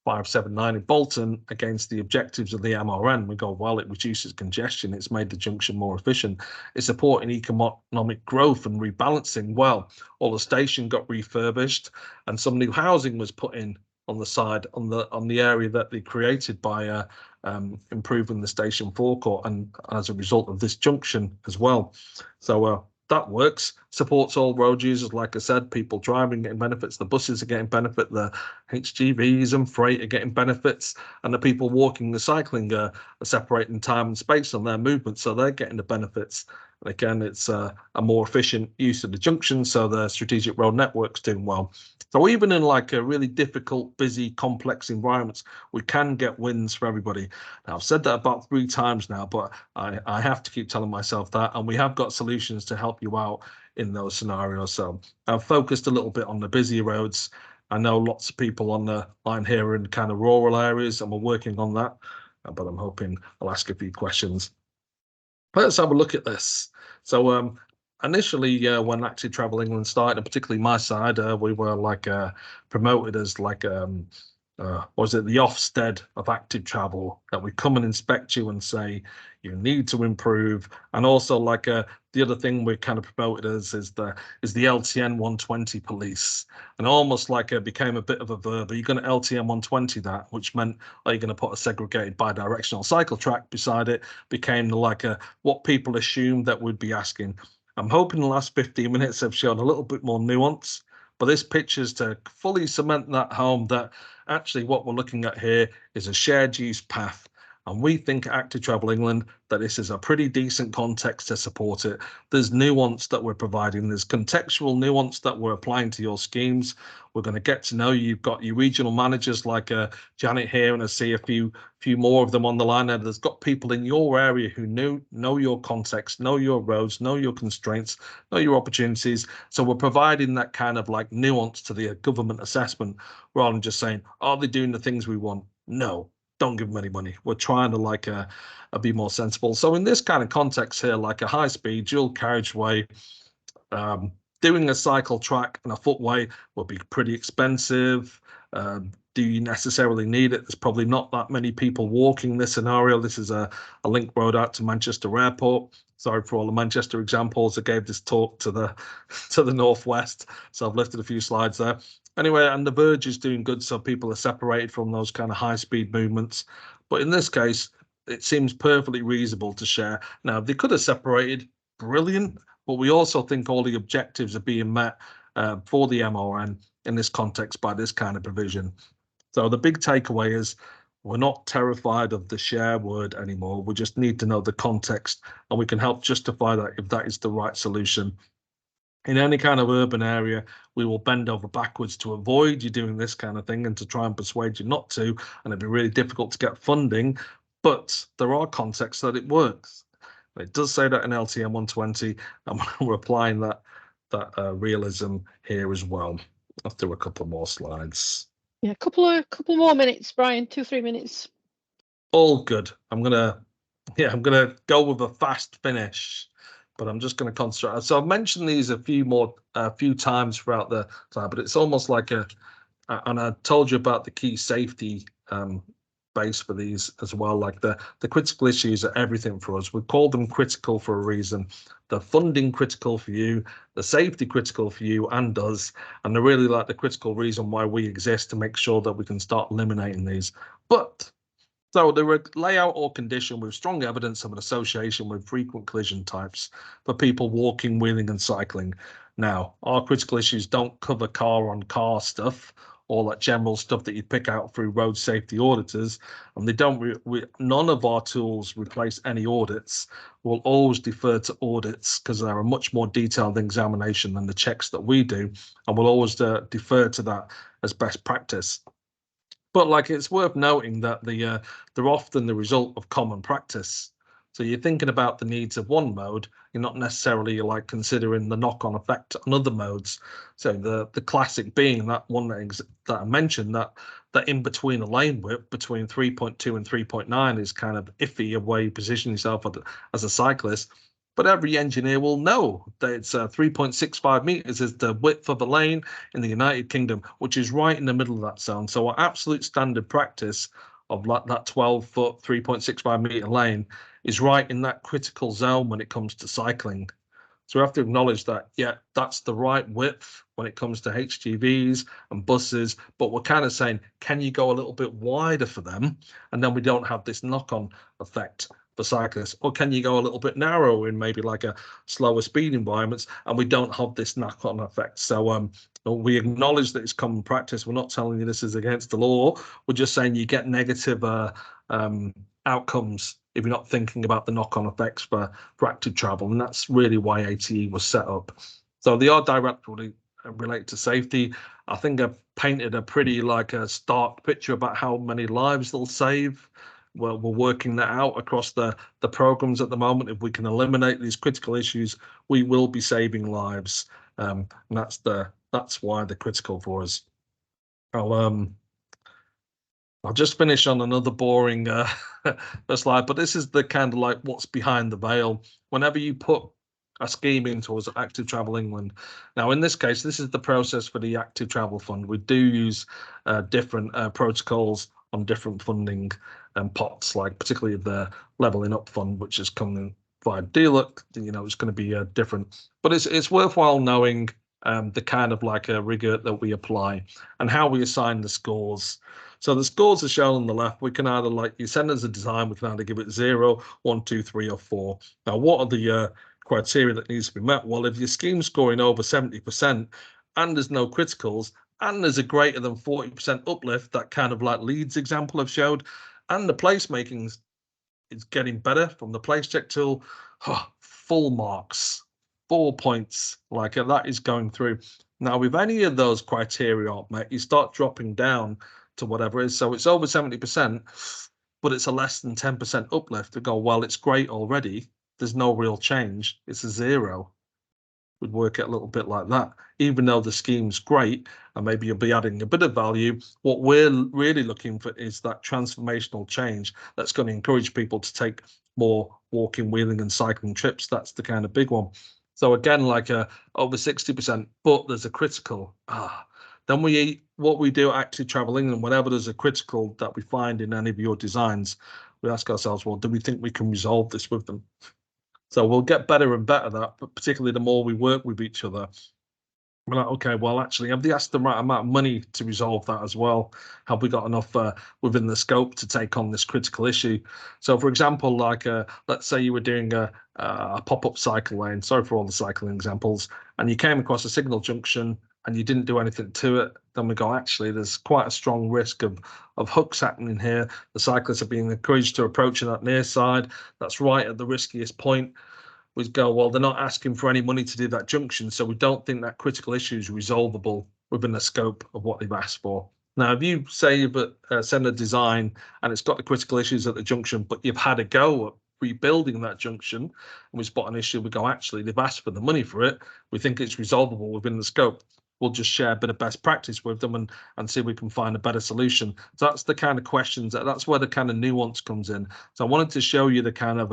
Speaker 1: A579 in Bolton against the objectives of the MRN, we go, well, it reduces congestion, it's made the junction more efficient, it's supporting economic growth and rebalancing. Well, all the station got refurbished and some new housing was put in on the side on the area that they created by improving the station forecourt, and as a result of this junction as well. So that works, supports all road users. Like I said, people driving getting benefits, the buses are getting benefit, the HGVs and freight are getting benefits, and the people walking the cycling are separating time and space on their movement, so they're getting the benefits. And again, it's a more efficient use of the junction, so the strategic road network's doing well. So even in like a really difficult, busy, complex environments, we can get wins for everybody. Now, I've said that about 3 times now, but I have to keep telling myself that, and we have got solutions to help you out in those scenarios. So I've focused a little bit on the busy roads. I know lots of people on the line here are in kind of rural areas, and we're working on that, but I'm hoping I'll ask a few questions Let's have a look at this. So initially, when Active Travel England started, and particularly my side, we were promoted as was it the Ofsted of active travel, that we come and inspect you and say you need to improve. And also the other thing we kind of promoted as is the LTN 120 police, and almost became a bit of a verb. Are you going to LTN 120 that? Which meant, are you going to put a segregated bi-directional cycle track beside it? Became what people assumed that we'd be asking. I'm hoping the last 15 minutes have shown a little bit more nuance, but this picture's to fully cement that home, that actually what we're looking at here is a shared use path. And we think at Active Travel England that this is a pretty decent context to support it. There's nuance that we're providing. There's contextual nuance that we're applying to your schemes. We're going to get to know you. You've got your regional managers like Janet here, and I see a few more of them on the line. And there's got people in your area who know your context, know your roads, know your constraints, know your opportunities. So we're providing that kind of nuance to the government assessment, rather than just saying, are they doing the things we want? No, don't give them any money. We're trying to be more sensible. So in this kind of context here, like a high speed dual carriageway, doing a cycle track and a footway will be pretty expensive. Do you necessarily need it? There's probably not that many people walking this scenario. This is a link road out to Manchester Airport. Sorry for all the Manchester examples. I gave this talk to the northwest, so I've lifted a few slides there. Anyway, and the verge is doing good, so people are separated from those kind of high-speed movements. But in this case, it seems perfectly reasonable to share. Now, they could have separated, brilliant, but we also think all the objectives are being met for the MON in this context by this kind of provision. So the big takeaway is we're not terrified of the share word anymore. We just need to know the context, and we can help justify that if that is the right solution. In any kind of urban area, we will bend over backwards to avoid you doing this kind of thing and to try and persuade you not to, and it'd be really difficult to get funding, but there are contexts that it works. It does say that in LTN 120, and we're applying that realism here as well. Let's do a couple more slides.
Speaker 2: Yeah, couple more minutes, Brian. 2-3 minutes.
Speaker 1: All good. I'm gonna go with a fast finish, but I'm just gonna concentrate. So I've mentioned these a few times throughout the time, but it's almost like and I told you about the key safety base for these as well. Like the critical issues are everything for us. We call them critical for a reason. The funding critical for you, the safety critical for you and us, and they're really like the critical reason why we exist, to make sure that we can start eliminating these. But so the layout or condition with strong evidence of an association with frequent collision types for people walking, wheeling and cycling. Now, our critical issues don't cover car on car stuff, all that general stuff that you pick out through road safety auditors, and they don't. None of our tools replace any audits. We'll always defer to audits because they're a much more detailed examination than the checks that we do, and we'll always defer to that as best practice. But it's worth noting that they're often the result of common practice. So you're thinking about the needs of one mode, you're not necessarily considering the knock-on effect on other modes. So the classic being that one that I mentioned, that in between a lane width between 3.2 and 3.9 is kind of iffy of where you position yourself as a cyclist. But every engineer will know that it's 3.65 meters is the width of a lane in the United Kingdom, which is right in the middle of that zone. So our absolute standard practice of that 12-foot, 3.65 meter lane is right in that critical zone when it comes to cycling. So we have to acknowledge that, yeah, that's the right width when it comes to HGVs and buses, but we're kind of saying, can you go a little bit wider for them? And then we don't have this knock-on effect for cyclists. Or can you go a little bit narrower in maybe a slower speed environments, and we don't have this knock-on effect? So we acknowledge that it's common practice. We're not telling you this is against the law. We're just saying you get negative outcomes if you're not thinking about the knock-on effects for active travel, and that's really why ATE was set up. So they are directly related to safety. I think I've painted a pretty a stark picture about how many lives they'll save. Well, we're working that out across the programs at the moment. If we can eliminate these critical issues, we will be saving lives, and that's why they're critical for us. I'll just finish on another boring slide, but this is the kind of like what's behind the veil. Whenever you put a scheme into us at Active Travel England, now in this case, this is the process for the Active Travel Fund. We do use different protocols on different funding pots, like particularly the Leveling Up Fund, which is coming via DLUC. You know, it's going to be different, but it's worthwhile knowing the kind of like a rigor that we apply and how we assign the scores. So the scores are shown on the left. We can either, like you send us a design, we can either give it 0, 1, 2, 3, or 4. Now, what are the criteria that needs to be met? Well, if your scheme's scoring over 70% and there's no criticals and there's a greater than 40% uplift, that kind of like Leeds example I've showed, and the placemaking is getting better from the place check tool, full marks, 4 points, like that is going through. Now, with any of those criteria aren't met, you start dropping down to whatever it is. So it's over 70%, but it's a less than 10% uplift. To go, well, it's great already. There's no real change. It's a 0. Would work it a little bit like that. Even though the scheme's great and maybe you'll be adding a bit of value, what we're really looking for is that transformational change that's going to encourage people to take more walking, wheeling, and cycling trips. That's the kind of big one. So again, like over 60%, but there's a critical. Then what we do at Active Travel England, whenever there's a critical that we find in any of your designs, we ask ourselves, well, do we think we can resolve this with them? So we'll get better and better at that, but particularly the more we work with each other. We're like, okay, well, actually, have they asked the right amount of money to resolve that as well? Have we got enough within the scope to take on this critical issue? So, for example, like let's say you were doing a pop-up cycle lane, sorry for all the cycling examples, and you came across a signal junction and you didn't do anything to it, then we go, actually, there's quite a strong risk of hooks happening here. The cyclists are being encouraged to approach that near side. That's right at the riskiest point. We go, well, they're not asking for any money to do that junction, so we don't think that critical issue is resolvable within the scope of what they've asked for. Now, if you say send a design and it's got the critical issues at the junction, but you've had a go at rebuilding that junction and we spot an issue, we go, actually, they've asked for the money for it. We think it's resolvable within the scope. We'll just share a bit of best practice with them and see if we can find a better solution. So that's the kind of questions, that's where the kind of nuance comes in. So I wanted to show you the kind of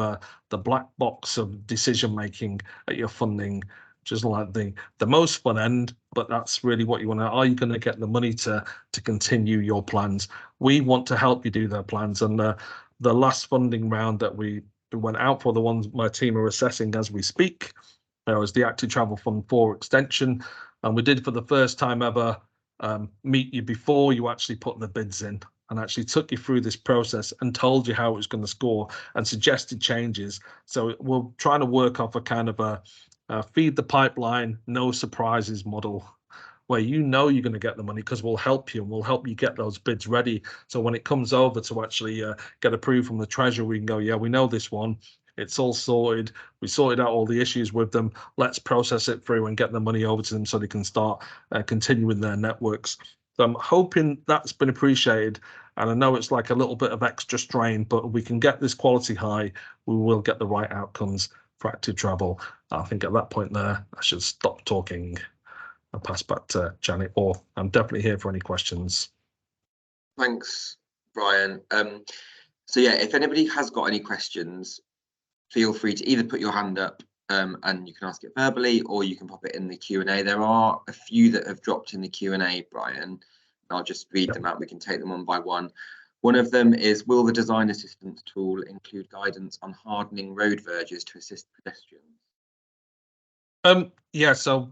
Speaker 1: the black box of decision making at your funding, just like the most fun end, but that's really what you want to, are you going to get the money to continue your plans? We want to help you do their plans. And the last funding round that we went out for, the ones my team are assessing as we speak, there was the Active Travel Fund 4 extension. And we did, for the first time ever, meet you before you actually put the bids in, and actually took you through this process and told you how it was going to score and suggested changes. So we're trying to work off a kind of a feed the pipeline, no surprises model, where you know you're going to get the money because we'll help you and we'll help you get those bids ready. So when it comes over to actually get approved from the Treasury, we can go, yeah, we know this one. It's all sorted. We sorted out all the issues with them. Let's process it through and get the money over to them so they can start continuing their networks. So I'm hoping that's been appreciated. And I know it's like a little bit of extra strain, but we can get this quality high. We will get the right outcomes for Active Travel. I think at that point there, I should stop talking and pass back to Janet, or I'm definitely here for any questions.
Speaker 3: Thanks, Brian. So yeah, if anybody has got any questions, feel free to either put your hand up and you can ask it verbally, or you can pop it in the Q&A. There are a few that have dropped in the Q&A, Brian. I'll just read them out. We can take them one by one. One of them is, will the design assistance tool include guidance on hardening road verges to assist pedestrians?
Speaker 1: Yeah, so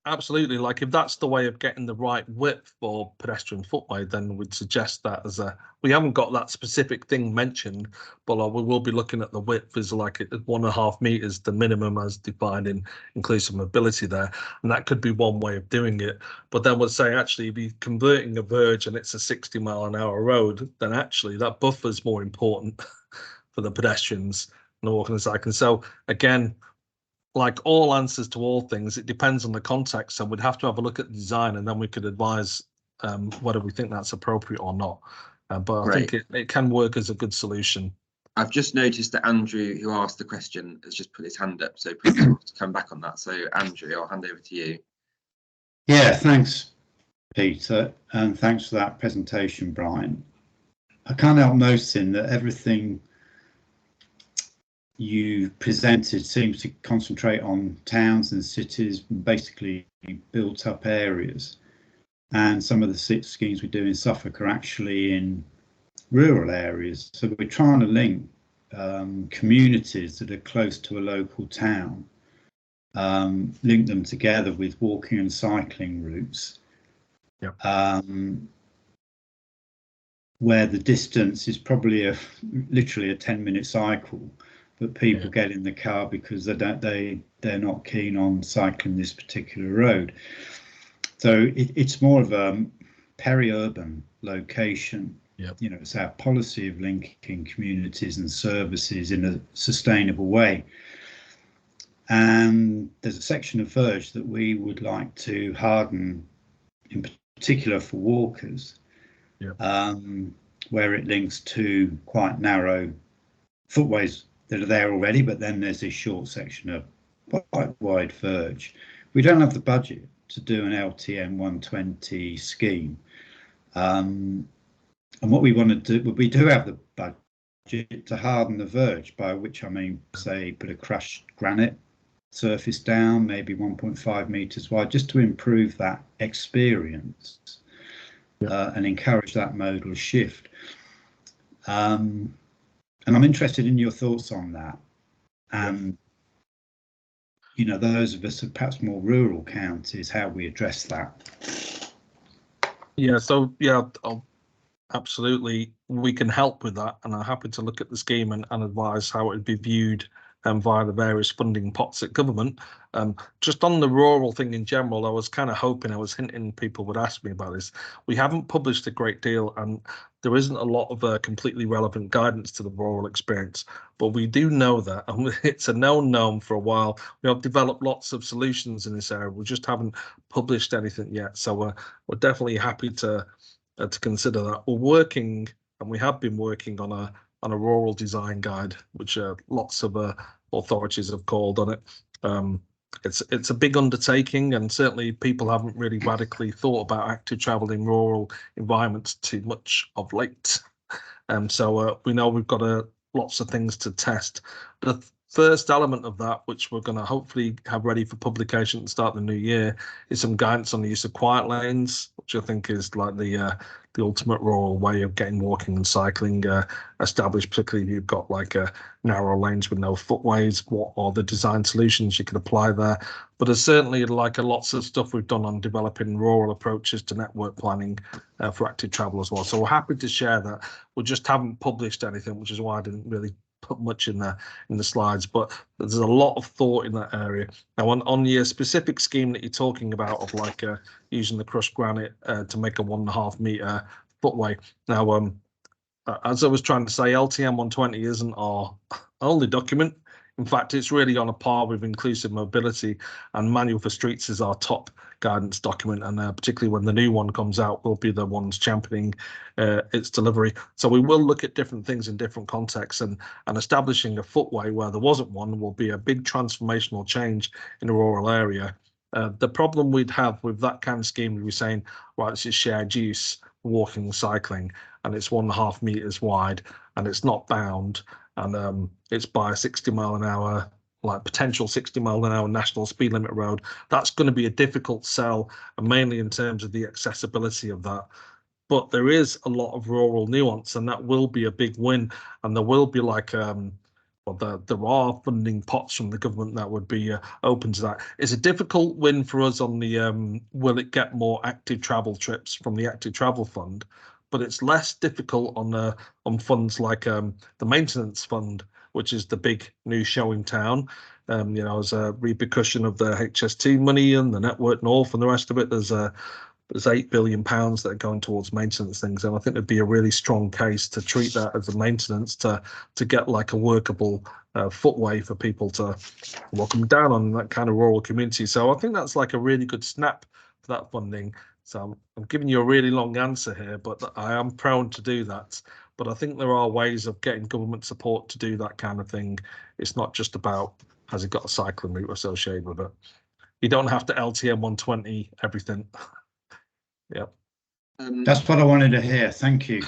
Speaker 1: absolutely. Like if that's the way of getting the right width for pedestrian footway, then we'd suggest that as we haven't got that specific thing mentioned, but we will be looking at the width as like 1.5 meters, the minimum as defined in inclusive mobility there. And that could be one way of doing it. But then we'll say, actually, if you're converting a verge and it's a 60-mile-an-hour road, then actually that buffer is more important for the pedestrians and walking and cycling. So again, like all answers to all things, it depends on the context. So we'd have to have a look at the design and then we could advise whether we think that's appropriate or not. But I think it can work as a good solution.
Speaker 3: I've just noticed that Andrew, who asked the question, has just put his hand up. So perhaps we'll have to come back on that. So Andrew, I'll hand over to you.
Speaker 4: Yeah, thanks, Peter. And thanks for that presentation, Brian. I can't help noticing that everything you presented seems to concentrate on towns and cities, basically built up areas. And some of the schemes we do in Suffolk are actually in rural areas. So we're trying to link communities that are close to a local town, link them together with walking and cycling routes.
Speaker 1: Yep.
Speaker 4: Where the distance is probably literally a 10-minute cycle, but people get in the car because they're not keen on cycling this particular road. So it's more of a peri-urban location.
Speaker 1: Yep.
Speaker 4: You know, it's our policy of linking communities and services in a sustainable way. And there's a section of verge that we would like to harden, in particular for walkers. Where it links to quite narrow footways that are there already, but then there's this short section of quite wide verge. We don't have the budget to do an LTM 120 scheme. And what we want to do, we do have the budget to harden the verge, by which I mean, say, put a crushed granite surface down, maybe 1.5 meters wide, just to improve that experience. And encourage that modal shift. And I'm interested in your thoughts on that. And, you know, those of us who perhaps more rural counties, how we address that.
Speaker 1: Yeah, so absolutely, we can help with that, and I'm happy to look at the scheme and advise how it would be viewed via the various funding pots at government. Just on the rural thing in general, I was kind of hoping, I was hinting people would ask me about this. We haven't published a great deal, and there isn't a lot of completely relevant guidance to the rural experience, but we do know that, and it's a known for a while. We have developed lots of solutions in this area. We just haven't published anything yet, so we're definitely happy to consider that. We're working, and we have been working on a rural design guide, which lots of authorities have called on it. It's a big undertaking, and certainly people haven't really radically thought about active travel in rural environments too much of late. So we know we've got lots of things to test. The first element of that, which we're going to hopefully have ready for publication at the start of the new year, is some guidance on the use of quiet lanes, which I think is like the ultimate rural way of getting walking and cycling established, particularly if you've got like narrow lanes with no footways. What are the design solutions you can apply there? But there's certainly like lots of stuff we've done on developing rural approaches to network planning for active travel as well. So we're happy to share that. We just haven't published anything, which is why I didn't really put much in the slides, but there's a lot of thought in that area. Now on your specific scheme that you're talking about of like using the crushed granite to make a 1.5 meter footway. Now as I was trying to say, LTM 120 isn't our only document. In fact, it's really on a par with inclusive mobility, and Manual for Streets is our top guidance document, and particularly when the new one comes out, we'll be the ones championing its delivery. So we will look at different things in different contexts, and establishing a footway where there wasn't one will be a big transformational change in a rural area. The problem we'd have with that kind of scheme would be saying, right, this is shared use, walking and cycling, and it's 1.5 meters wide, and it's not bound, and it's by a 60 mile an hour, like potential 60 mile an hour national speed limit road. That's going to be a difficult sell, and mainly in terms of the accessibility of that. But there is a lot of rural nuance, and that will be a big win. And there will be like, well, there are funding pots from the government that would be open to that. It's a difficult win for us on the will it get more active travel trips from the Active Travel Fund, but it's less difficult on funds like the maintenance fund, which is the big new show in town. You know, as a repercussion of the HS2 money and the Network North and the rest of it, there's £8 billion that are going towards maintenance things, and I think there'd be a really strong case to treat that as a maintenance to get like a workable footway for people to walk them down on that kind of rural community. So I think that's like a really good snap for that funding. So I'm giving you a really long answer here, but I am prone to do that. But I think there are ways of getting government support to do that kind of thing. It's not just about, has it got a cycling route associated with it? You don't have to LTM 120 everything. Yep.
Speaker 4: That's what I wanted to hear. Thank you.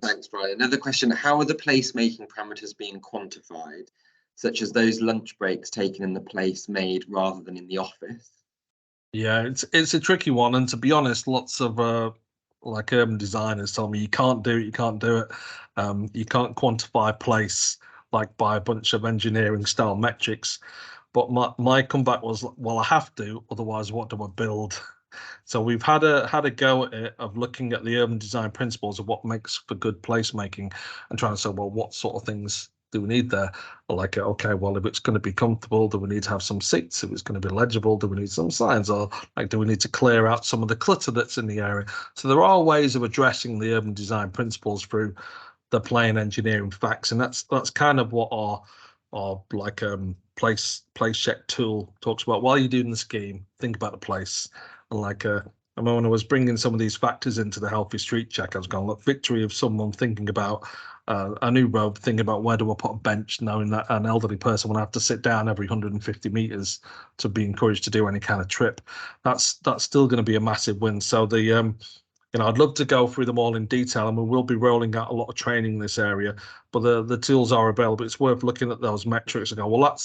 Speaker 3: Thanks, Brian. Another question: how are the placemaking parameters being quantified, such as those lunch breaks taken in the place made rather than in the office?
Speaker 1: Yeah, it's a tricky one, and to be honest, lots of like urban designers tell me you can't do it, you can't do it. You can't quantify place like by a bunch of engineering style metrics. But my comeback was, well, I have to, otherwise what do I build? So we've had a go at it of looking at the urban design principles of what makes for good placemaking and trying to say, well, what sort of things do we need there? Like, okay, well, if it's going to be comfortable, do we need to have some seats? If it's going to be legible, do we need some signs? Or like, do we need to clear out some of the clutter that's in the area? So there are ways of addressing the urban design principles through the plain engineering facts, and that's kind of what our like place check tool talks about. While you're doing the scheme, think about the place. And like I remember when I was bringing some of these factors into the healthy street check, I was going, look, victory of someone thinking about a new road, thinking about where do I put a bench, knowing that an elderly person will have to sit down every 150 meters to be encouraged to do any kind of trip. That's still going to be a massive win. So the I'd love to go through them all in detail, and we will be rolling out a lot of training in this area. But the tools are available. It's worth looking at those metrics and go, well,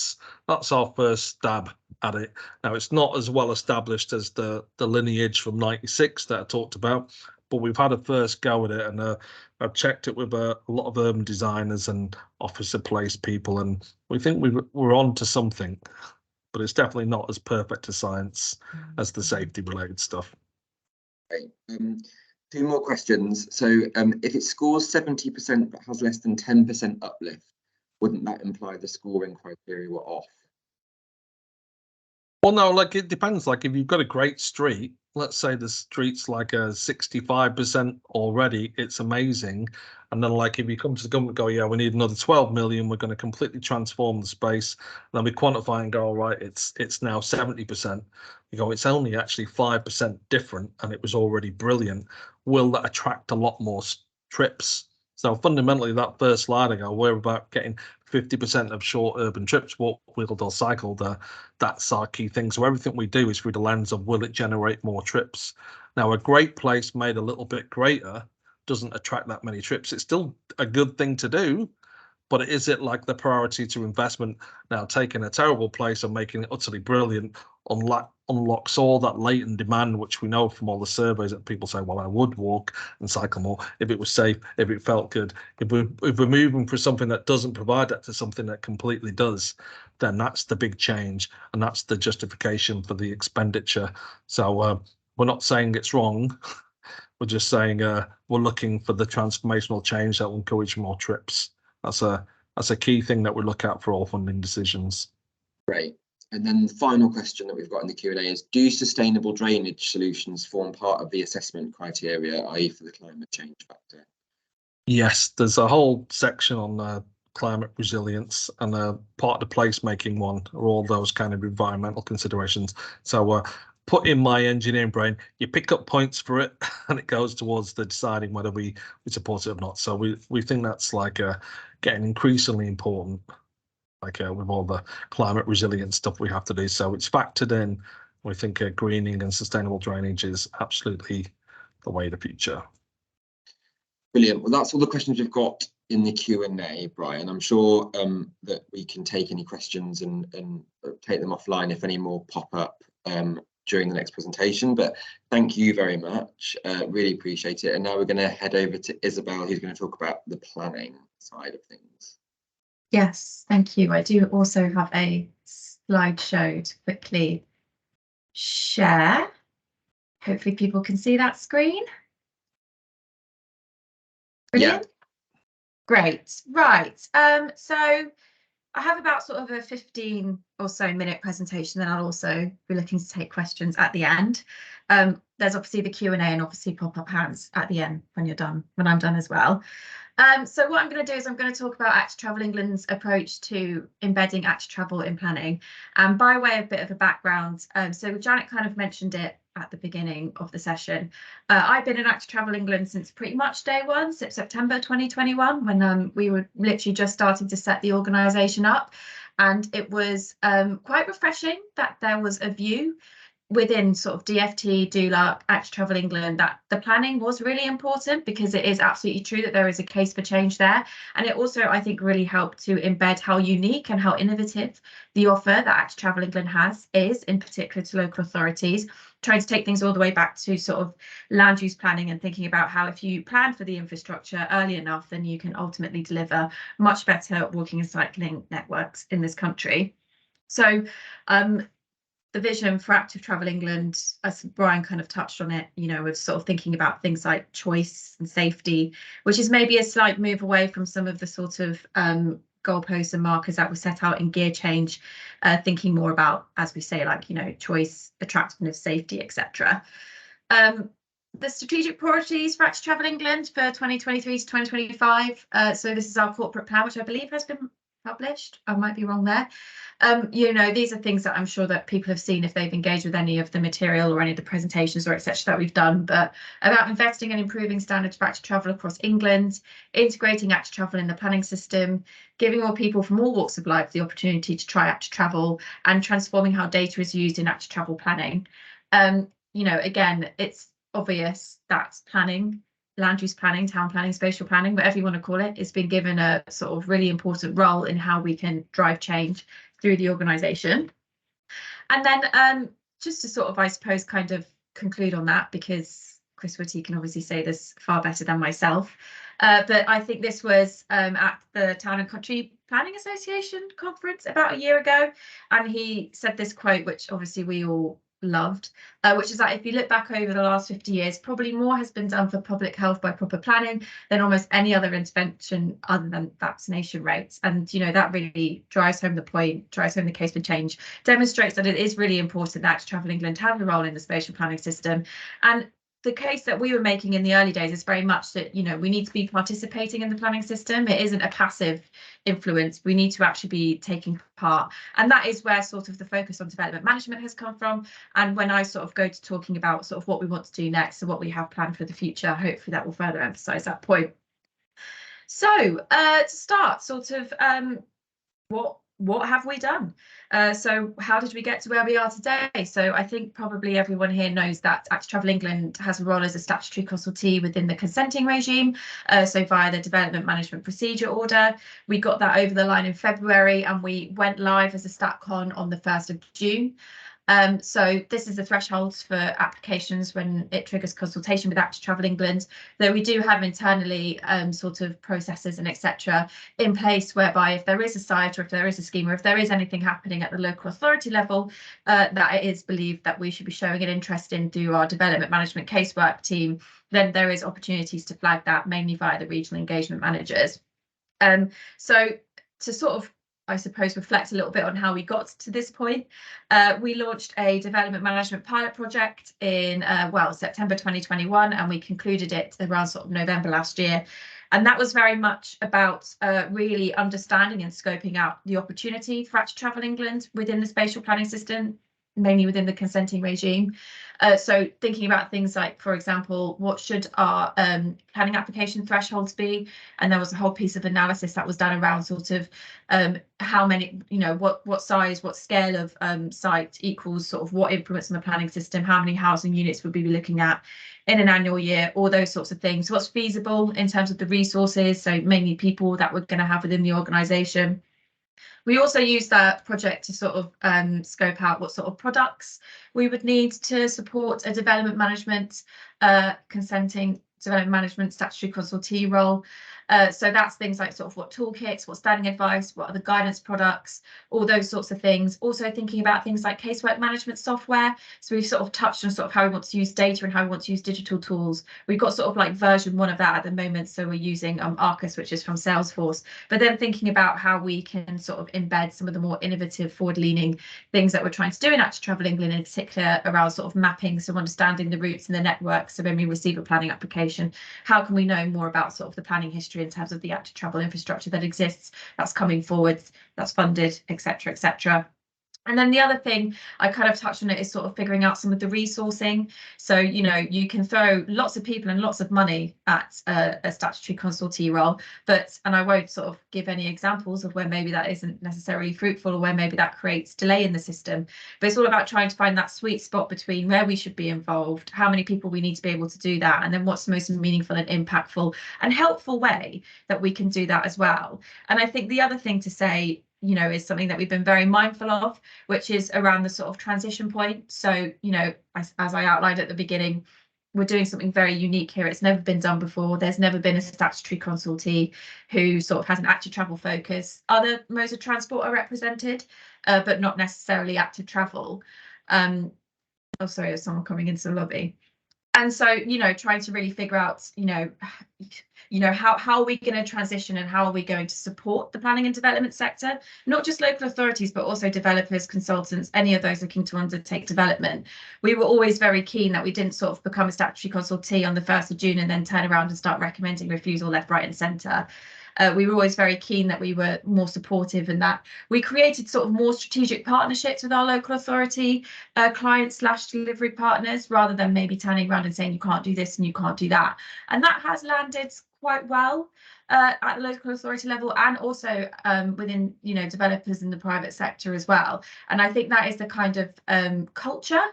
Speaker 1: that's our first stab at it. Now, it's not as well established as the lineage from '96 that I talked about, but we've had a first go at it, and I've checked it with a lot of urban designers and officer place people, and we think we're on to something. But it's definitely not as perfect a science as the safety related stuff.
Speaker 3: Great. Two more questions. So if it scores 70% but has less than 10% uplift, wouldn't that imply the scoring criteria were off?
Speaker 1: Well, no, like it depends. Like if you've got a great street, let's say the street's like a 65% already, it's amazing. And then like if you come to the government, go, yeah, we need another 12 million, we're going to completely transform the space. And then we quantify and go, all right, it's now 70%. You go, it's only actually 5% different, and it was already brilliant. Will that attract a lot more trips? So fundamentally, that first slide, I go, we're about getting 50% of short urban trips, walked, wheeled or cycled. That's our key thing. So everything we do is through the lens of, will it generate more trips? Now, a great place made a little bit greater doesn't attract that many trips. It's still a good thing to do, but is it like the priority to investment? Now, taking a terrible place and making it utterly brilliant unlocks all that latent demand, which we know from all the surveys that people say, well, I would walk and cycle more if it was safe, if it felt good. If we're moving for something that doesn't provide that to something that completely does, then that's the big change, and that's the justification for the expenditure. So we're not saying it's wrong. We're just saying we're looking for the transformational change that will encourage more trips. That's a key thing that we look at for all funding decisions.
Speaker 3: Great. And then the final question that we've got in the Q&A is, do sustainable drainage solutions form part of the assessment criteria, i.e. for the climate change factor?
Speaker 1: Yes, there's a whole section on climate resilience, and part of the placemaking one are all those kind of environmental considerations. So put in my engineering brain, you pick up points for it, and it goes towards the deciding whether we support it or not. So we think that's like getting increasingly important, like with all the climate resilient stuff we have to do. So it's factored in. We think greening and sustainable drainage is absolutely the way of the future.
Speaker 3: Brilliant. Well, that's all the questions we've got in the Q&A, Brian. I'm sure that we can take any questions and take them offline if any more pop up during the next presentation. But thank you very much. Really appreciate it. And now we're going to head over to Isabel, who's going to talk about the planning side of things.
Speaker 5: Yes, thank you. I do also have a slideshow to quickly share. Hopefully people can see that screen. Brilliant. Yeah. Great. Right. So I have about sort of a 15 or so minute presentation, then I'll also be looking to take questions at the end. There's obviously the Q&A and obviously pop up hands at the end when you're done, when I'm done as well. So what I'm going to do is I'm going to talk about Active Travel England's approach to embedding active travel in planning. And by way of a bit of a background, so Janet kind of mentioned it at the beginning of the session. I've been in Active Travel England since pretty much day one, September 2021, when we were literally just starting to set the organisation up. And it was quite refreshing that there was a view within sort of DFT, DULUC, Active Travel England, that the planning was really important, because it is absolutely true that there is a case for change there. And it also, I think, really helped to embed how unique and how innovative the offer that Active Travel England is, in particular to local authorities, trying to take things all the way back to sort of land use planning and thinking about how if you plan for the infrastructure early enough, then you can ultimately deliver much better walking and cycling networks in this country. So the vision for Active Travel England, as Brian kind of touched on it, you know, of sort of thinking about things like choice and safety, which is maybe a slight move away from some of the sort of goalposts and markers that were set out in gear change, thinking more about, as we say, like, you know, choice, attractiveness, safety, etc. The strategic priorities for Active Travel England for 2023 to 2025. So this is our corporate plan, which I believe has been published. I might be wrong there. You know, these are things that I'm sure that people have seen if they've engaged with any of the material or any of the presentations or etc. that we've done, but about investing and improving standards for active travel across England, integrating active travel in the planning system, giving more people from all walks of life the opportunity to try active travel, and transforming how data is used in active travel planning. You know, again, it's obvious that planning, land use planning, town planning, spatial planning, whatever you want to call it, is being given a sort of really important role in how we can drive change through the organisation. And then just to sort of, I suppose, kind of conclude on that, because Chris Whitty can obviously say this far better than myself, but I think this was at the Town and Country Planning Association conference about a year ago, and he said this quote, which obviously we all loved, which is that if you look back over the last 50 years, probably more has been done for public health by proper planning than almost any other intervention other than vaccination rates. And, you know, that really drives home the point, drives home the case for change, demonstrates that it is really important that Travel England have a role in the spatial planning system. And the case that we were making in the early days is very much that, you know, we need to be participating in the planning system. It isn't a passive influence. We need to actually be taking part. And that is where sort of the focus on development management has come from. And when I sort of go to talking about sort of what we want to do next and what we have planned for the future, hopefully that will further emphasise that point. So to start, sort of what have we done? So how did we get to where we are today? So I think probably everyone here knows that Active Travel England has a role as a statutory consultee within the consenting regime, so via the Development Management Procedure Order. We got that over the line in February, and we went live as a StatCon on the 1st of June. So this is the thresholds for applications when it triggers consultation with Active Travel England, though we do have internally sort of processes and etc. in place whereby if there is a site or if there is a scheme or if there is anything happening at the local authority level that it is believed that we should be showing an interest in through our development management casework team, then there is opportunities to flag that mainly via the regional engagement managers. So to sort of, I suppose, reflect a little bit on how we got to this point. We launched a development management pilot project in, September 2021, and we concluded it around sort of November last year. And that was very much about really understanding and scoping out the opportunity for Active Travel England within the spatial planning system, mainly within the consenting regime. So thinking about things like, for example, what should our planning application thresholds be? And there was a whole piece of analysis that was done around sort of how many, you know, what size, what scale of site equals sort of what influence on the planning system, how many housing units would we be looking at in an annual year, all those sorts of things. What's feasible in terms of the resources, so mainly people that we're going to have within the organisation. We also use that project to sort of scope out what sort of products we would need to support a development management, consenting development management statutory consultee role. So that's things like sort of what toolkits, what standing advice, what are the guidance products, all those sorts of things. Also thinking about things like casework management software. So we've sort of touched on sort of how we want to use data and how we want to use digital tools. We've got sort of like version 1 of that at the moment. So we're using Arcus, which is from Salesforce, but then thinking about how we can sort of embed some of the more innovative forward-leaning things that we're trying to do in Active Travel England, in particular around sort of mapping, so understanding the routes in the network. So when we receive a planning application, how can we know more about sort of the planning history in terms of the active travel infrastructure that exists, that's coming forward, that's funded, etc., etc. And then the other thing I kind of touched on it is sort of figuring out some of the resourcing. So, you know, you can throw lots of people and lots of money at a statutory consultee role, and I won't sort of give any examples of where maybe that isn't necessarily fruitful or where maybe that creates delay in the system. But it's all about trying to find that sweet spot between where we should be involved, how many people we need to be able to do that, and then what's the most meaningful and impactful and helpful way that we can do that as well. And I think the other thing to say, you know, is something that we've been very mindful of, which is around the sort of transition point. So, you know, as I outlined at the beginning, we're doing something very unique here. It's never been done before. There's never been a statutory consultee who sort of has an active travel focus. Other modes of transport are represented, but not necessarily active travel. Oh, sorry, there's someone coming into the lobby. And so, you know, trying to really figure out, you know, how are we going to transition and how are we going to support the planning and development sector, not just local authorities, but also developers, consultants, any of those looking to undertake development. We were always very keen that we didn't sort of become a statutory consultee on the 1st of June and then turn around and start recommending refusal left, right and centre. We were always very keen that we were more supportive and that we created sort of more strategic partnerships with our local authority client/delivery partners, rather than maybe turning around and saying you can't do this and you can't do that. And that has landed quite well at the local authority level, and also within, you know, developers in the private sector as well. And I think that is the kind of culture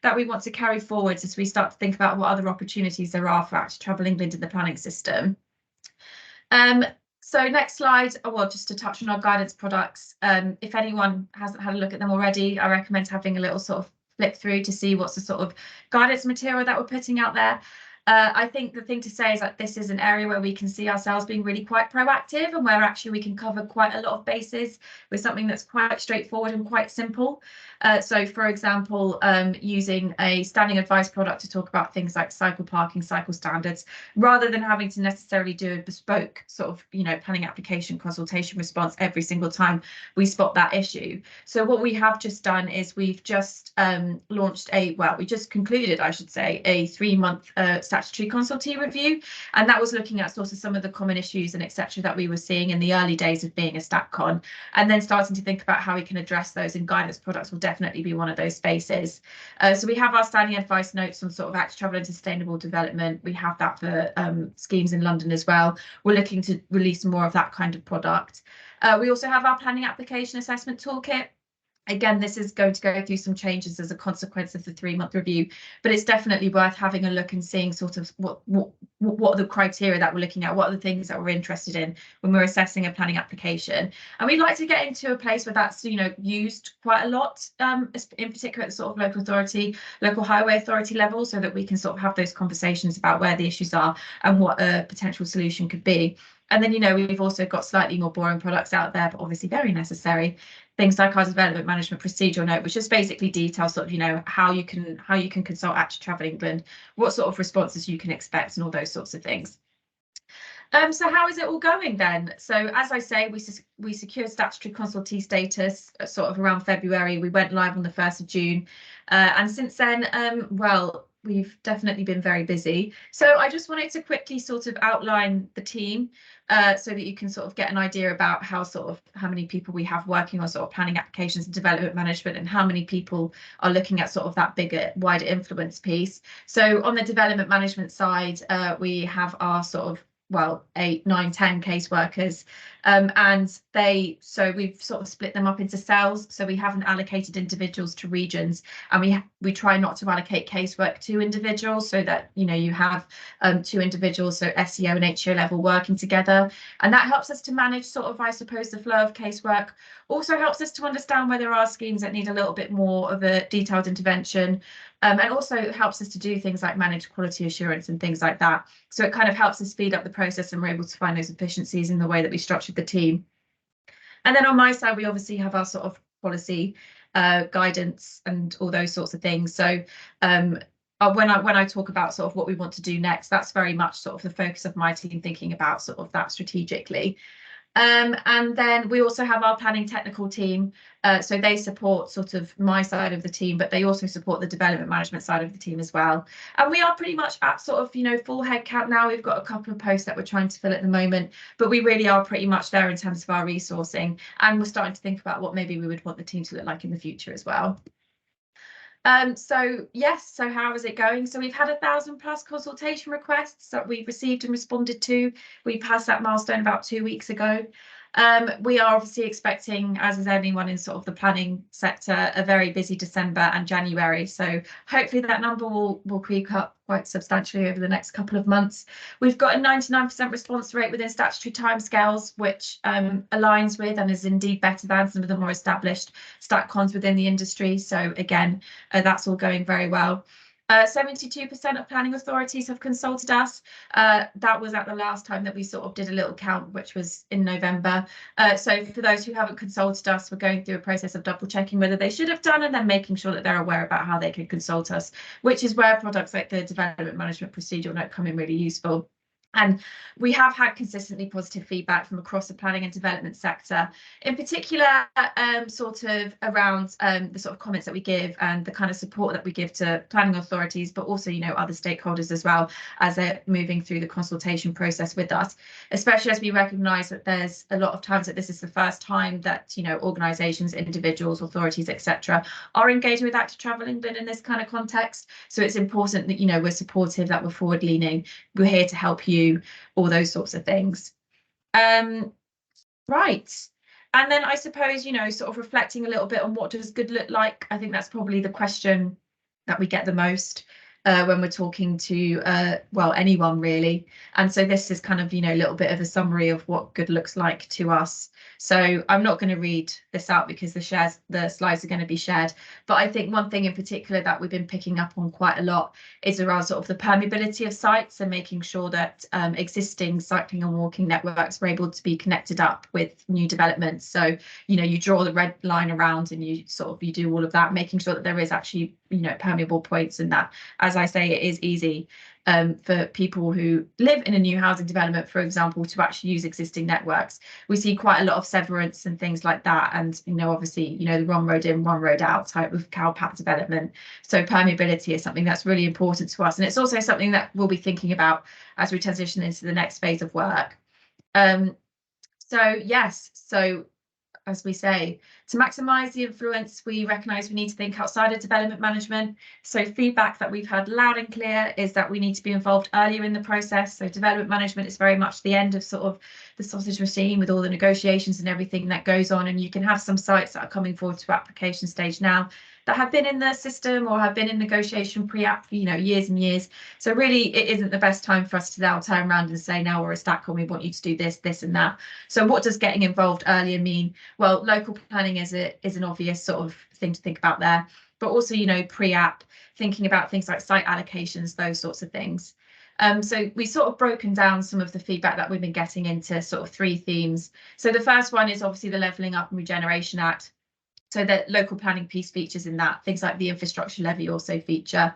Speaker 5: that we want to carry forwards as we start to think about what other opportunities there are for Active Travel England in the planning system. So next slide, well, just to touch on our guidance products. If anyone hasn't had a look at them already, I recommend having a little sort of flick through to see what's the sort of guidance material that we're putting out there. I think the thing to say is that this is an area where we can see ourselves being really quite proactive, and where actually we can cover quite a lot of bases with something that's quite straightforward and quite simple. So, for example, using a standing advice product to talk about things like cycle parking, cycle standards, rather than having to necessarily do a bespoke sort of, you know, planning application consultation response every single time we spot that issue. So what we have just done is we've just launched we just concluded, I should say, a 3-month statutory consultee review, and that was looking at sort of some of the common issues and etc. that we were seeing in the early days of being a StatCon, and then starting to think about how we can address those, and guidance products will definitely be one of those spaces. So we have our standing advice notes on sort of active travel and sustainable development. We have that for schemes in London as well. We're looking to release more of that kind of product. We also have our planning application assessment toolkit. Again, this is going to go through some changes as a consequence of the 3-month review, but it's definitely worth having a look and seeing sort of what are the criteria that we're looking at, what are the things that we're interested in when we're assessing a planning application. And we'd like to get into a place where that's, you know, used quite a lot, in particular at the sort of local authority, local highway authority level, so that we can sort of have those conversations about where the issues are and what a potential solution could be. And then, you know, we've also got slightly more boring products out there, but obviously very necessary. Things like our development management procedural note, which just basically details sort of, you know, how you can consult Active Travel England, what sort of responses you can expect, and all those sorts of things. So how is it all going then? So as I say, we secured statutory consultee status sort of around February. We went live on the 1st of June, and since then, well, we've definitely been very busy. So I just wanted to quickly sort of outline the team so that you can sort of get an idea about how many people we have working on sort of planning applications and development management, and how many people are looking at sort of that bigger, wider influence piece. So on the development management side, we have our sort of 8, 9, 10 caseworkers, and we've sort of split them up into cells. So we haven't allocated individuals to regions, and we try not to allocate casework to individuals, so that, you know, you have 2 individuals, so SEO and HO level, working together, and that helps us to manage sort of, I suppose, the flow of casework. Also helps us to understand where there are schemes that need a little bit more of a detailed intervention, and also helps us to do things like manage quality assurance and things like that. So it kind of helps us speed up the process, and we're able to find those efficiencies in the way that we structured the team. And then on my side, we obviously have our sort of policy guidance and all those sorts of things. So when I talk about sort of what we want to do next, that's very much sort of the focus of my team, thinking about sort of that strategically. And then we also have our planning technical team. So they support sort of my side of the team, but they also support the development management side of the team as well. And we are pretty much at sort of, you know, full head count now. We've got a couple of posts that we're trying to fill at the moment, but we really are pretty much there in terms of our resourcing. And we're starting to think about what maybe we would want the team to look like in the future as well. So yes, so how is it going? So we've had 1,000+ consultation requests that we've received and responded to. We passed that milestone about 2 weeks ago. We are obviously expecting, as is anyone in sort of the planning sector, a very busy December and January. So hopefully that number will creep up quite substantially over the next couple of months. We've got a 99% response rate within statutory timescales, which aligns with and is indeed better than some of the more established StatCons within the industry. So again, that's all going very well. 72% of planning authorities have consulted us. That was at the last time that we sort of did a little count, which was in November. So for those who haven't consulted us, we're going through a process of double checking whether they should have done and then making sure that they're aware about how they can consult us, which is where products like the development management procedural note come in really useful. And we have had consistently positive feedback from across the planning and development sector, in particular, sort of around the sort of comments that we give and the kind of support that we give to planning authorities, but also, you know, other stakeholders as well as they're moving through the consultation process with us, especially as we recognise that there's a lot of times that this is the first time that, you know, organisations, individuals, authorities, etc., are engaging with Active Travel England in this kind of context. So it's important that, you know, we're supportive, that we're forward leaning, we're here to help you, all those sorts of things. Right. And then I suppose, you know, sort of reflecting a little bit on what does good look like. I think that's probably the question that we get the most when we're talking to, well, anyone really. And so this is kind of, you know, a little bit of a summary of what good looks like to us. So I'm not going to read this out because the slides are going to be shared. But I think one thing in particular that we've been picking up on quite a lot is around sort of the permeability of sites and making sure that existing cycling and walking networks are able to be connected up with new developments. So, you know, you draw the red line around and you do all of that, making sure that there is actually, you know, permeable points, and that, as I say, it is easy for people who live in a new housing development, for example, to actually use existing networks. We see quite a lot of severance and things like that, and, you know, obviously, you know, the one road in, one road out type of cowpat development. So permeability is something that's really important to us, and it's also something that we'll be thinking about as we transition into the next phase of work. So yes, so as we say, to maximise the influence, we recognise we need to think outside of development management. So feedback that we've had loud and clear is that we need to be involved earlier in the process. So development management is very much the end of sort of the sausage machine with all the negotiations and everything that goes on. And you can have some sites that are coming forward to application stage now that have been in the system or have been in negotiation pre-app for, you know, years and years. So really, it isn't the best time for us to now turn around and say, now we're a StatCon, we want you to do this, this and that. So what does getting involved earlier mean? Well, local planning is an obvious sort of thing to think about there, but also, you know, pre-app, thinking about things like site allocations, those sorts of things. So we sort of broken down some of the feedback that we've been getting into sort of 3 themes. So the first one is obviously the Levelling Up and Regeneration Act. So the local planning piece features in that, things like the infrastructure levy also feature.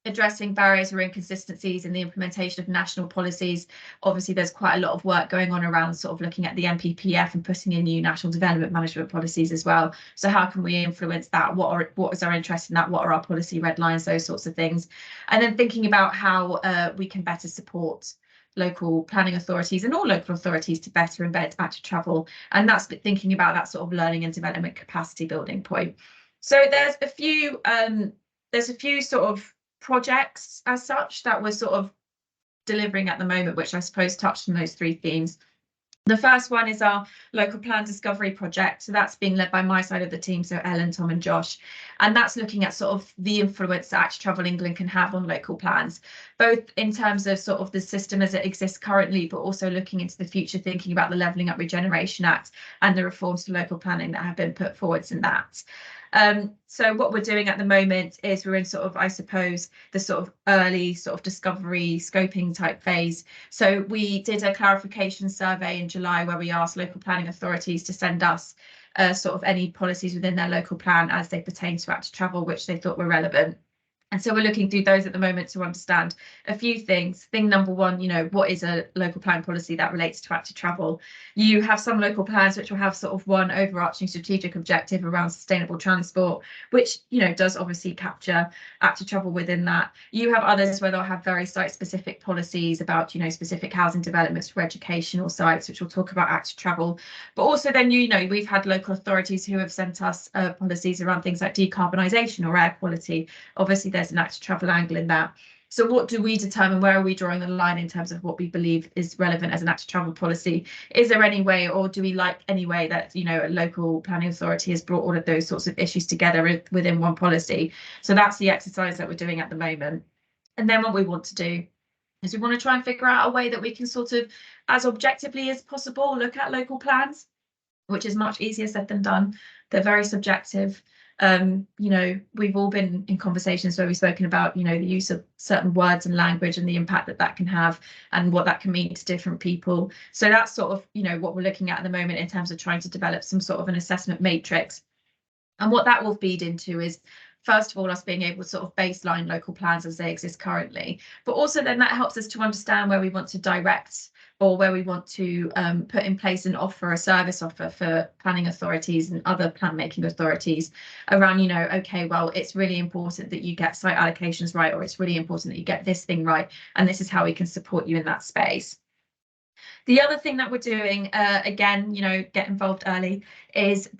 Speaker 5: Addressing barriers or inconsistencies in the implementation of national policies. Obviously, there's quite a lot of work going on around sort of looking at the NPPF and putting in new national development management policies as well. So how can we influence that? What is our interest in that? What are our policy red lines? Those sorts of things. And then thinking about how we can better support local planning authorities and all local authorities to better embed active travel. And that's thinking about that sort of learning and development capacity building point. So there's a few sort of projects as such that we're sort of delivering at the moment, which I suppose touched on those 3 themes. The first one is our local plan discovery project. So that's being led by my side of the team, so Ellen, Tom and Josh. And that's looking at sort of the influence that Active Travel England can have on local plans, both in terms of sort of the system as it exists currently, but also looking into the future, thinking about the Levelling Up Regeneration Act and the reforms to local planning that have been put forwards in that. So what we're doing at the moment is we're in sort of, I suppose, the sort of early sort of discovery scoping type phase. So we did a clarification survey in July where we asked local planning authorities to send us sort of any policies within their local plan as they pertain to active travel, which they thought were relevant. And so we're looking through those at the moment to understand a few things. Thing number one, what is a local plan policy that relates to active travel? You have some local plans which will have sort of one overarching strategic objective around sustainable transport, which, does obviously capture active travel within that. You have others where they'll have very site-specific policies about, specific housing developments for educational sites, which will talk about active travel. But also then, we've had local authorities who have sent us policies around things like decarbonisation or air quality. Obviously, there's an active travel angle in that. So what do we determine? Where are we drawing the line in terms of what we believe is relevant as an active travel policy? Is there any way, or do we like any way that, a local planning authority has brought all of those sorts of issues together within one policy? So that's the exercise that we're doing at the moment. And then what we want to do is we want to try and figure out a way that we can sort of, as objectively as possible, look at local plans, which is much easier said than done. They're very subjective. We've all been in conversations where we've spoken about, the use of certain words and language and the impact that that can have and what that can mean to different people. So that's sort of, what we're looking at the moment in terms of trying to develop some sort of an assessment matrix. And what that will feed into is, first of all, us being able to sort of baseline local plans as they exist currently, but also then that helps us to understand where we want to direct or where we want to put in place and offer a service offer for planning authorities and other plan making authorities around, okay, well, it's really important that you get site allocations right, or it's really important that you get this thing right, and this is how we can support you in that space. The other thing that we're doing, again, get involved early, is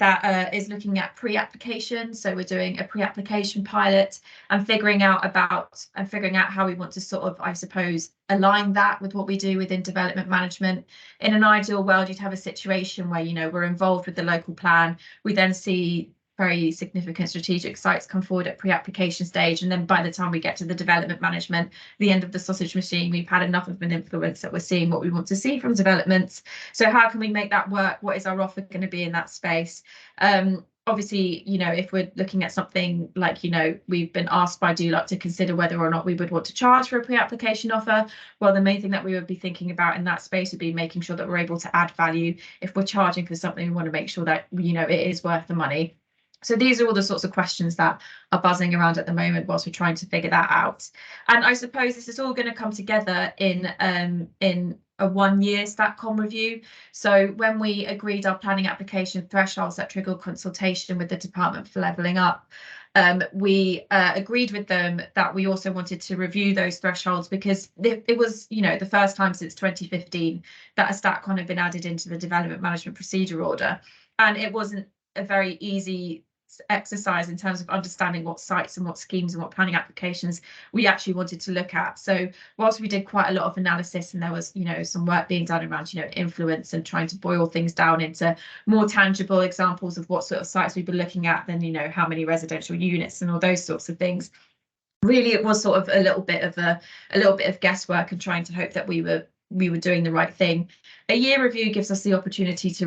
Speaker 5: looking at pre-application. So we're doing a pre-application pilot and figuring out how we want to sort of, I suppose, align that with what we do within development management. In an ideal world, you'd have a situation where, we're involved with the local plan. We then see very significant strategic sites come forward at pre-application stage, and then by the time we get to the development management, the end of the sausage machine, we've had enough of an influence that we're seeing what we want to see from developments. So how can we make that work? What is our offer going to be in that space? Obviously, if we're looking at something like, we've been asked by DLUC to consider whether or not we would want to charge for a pre-application offer. Well, the main thing that we would be thinking about in that space would be making sure that we're able to add value. If we're charging for something, we want to make sure that, it is worth the money. So these are all the sorts of questions that are buzzing around at the moment whilst we're trying to figure that out. And I suppose this is all going to come together in a 1-year StatCom review. So when we agreed our planning application thresholds that triggered consultation with the Department for Levelling Up, we agreed with them that we also wanted to review those thresholds, because it was, the first time since 2015 that a StatCon had been added into the Development Management Procedure Order. And it wasn't a very easy exercise in terms of understanding what sites and what schemes and what planning applications we actually wanted to look at. So whilst we did quite a lot of analysis, and there was, some work being done around, influence and trying to boil things down into more tangible examples of what sort of sites we'd be looking at than, how many residential units and all those sorts of things. Really, it was sort of a little bit of guesswork and trying to hope that we were doing the right thing. A year review gives us the opportunity to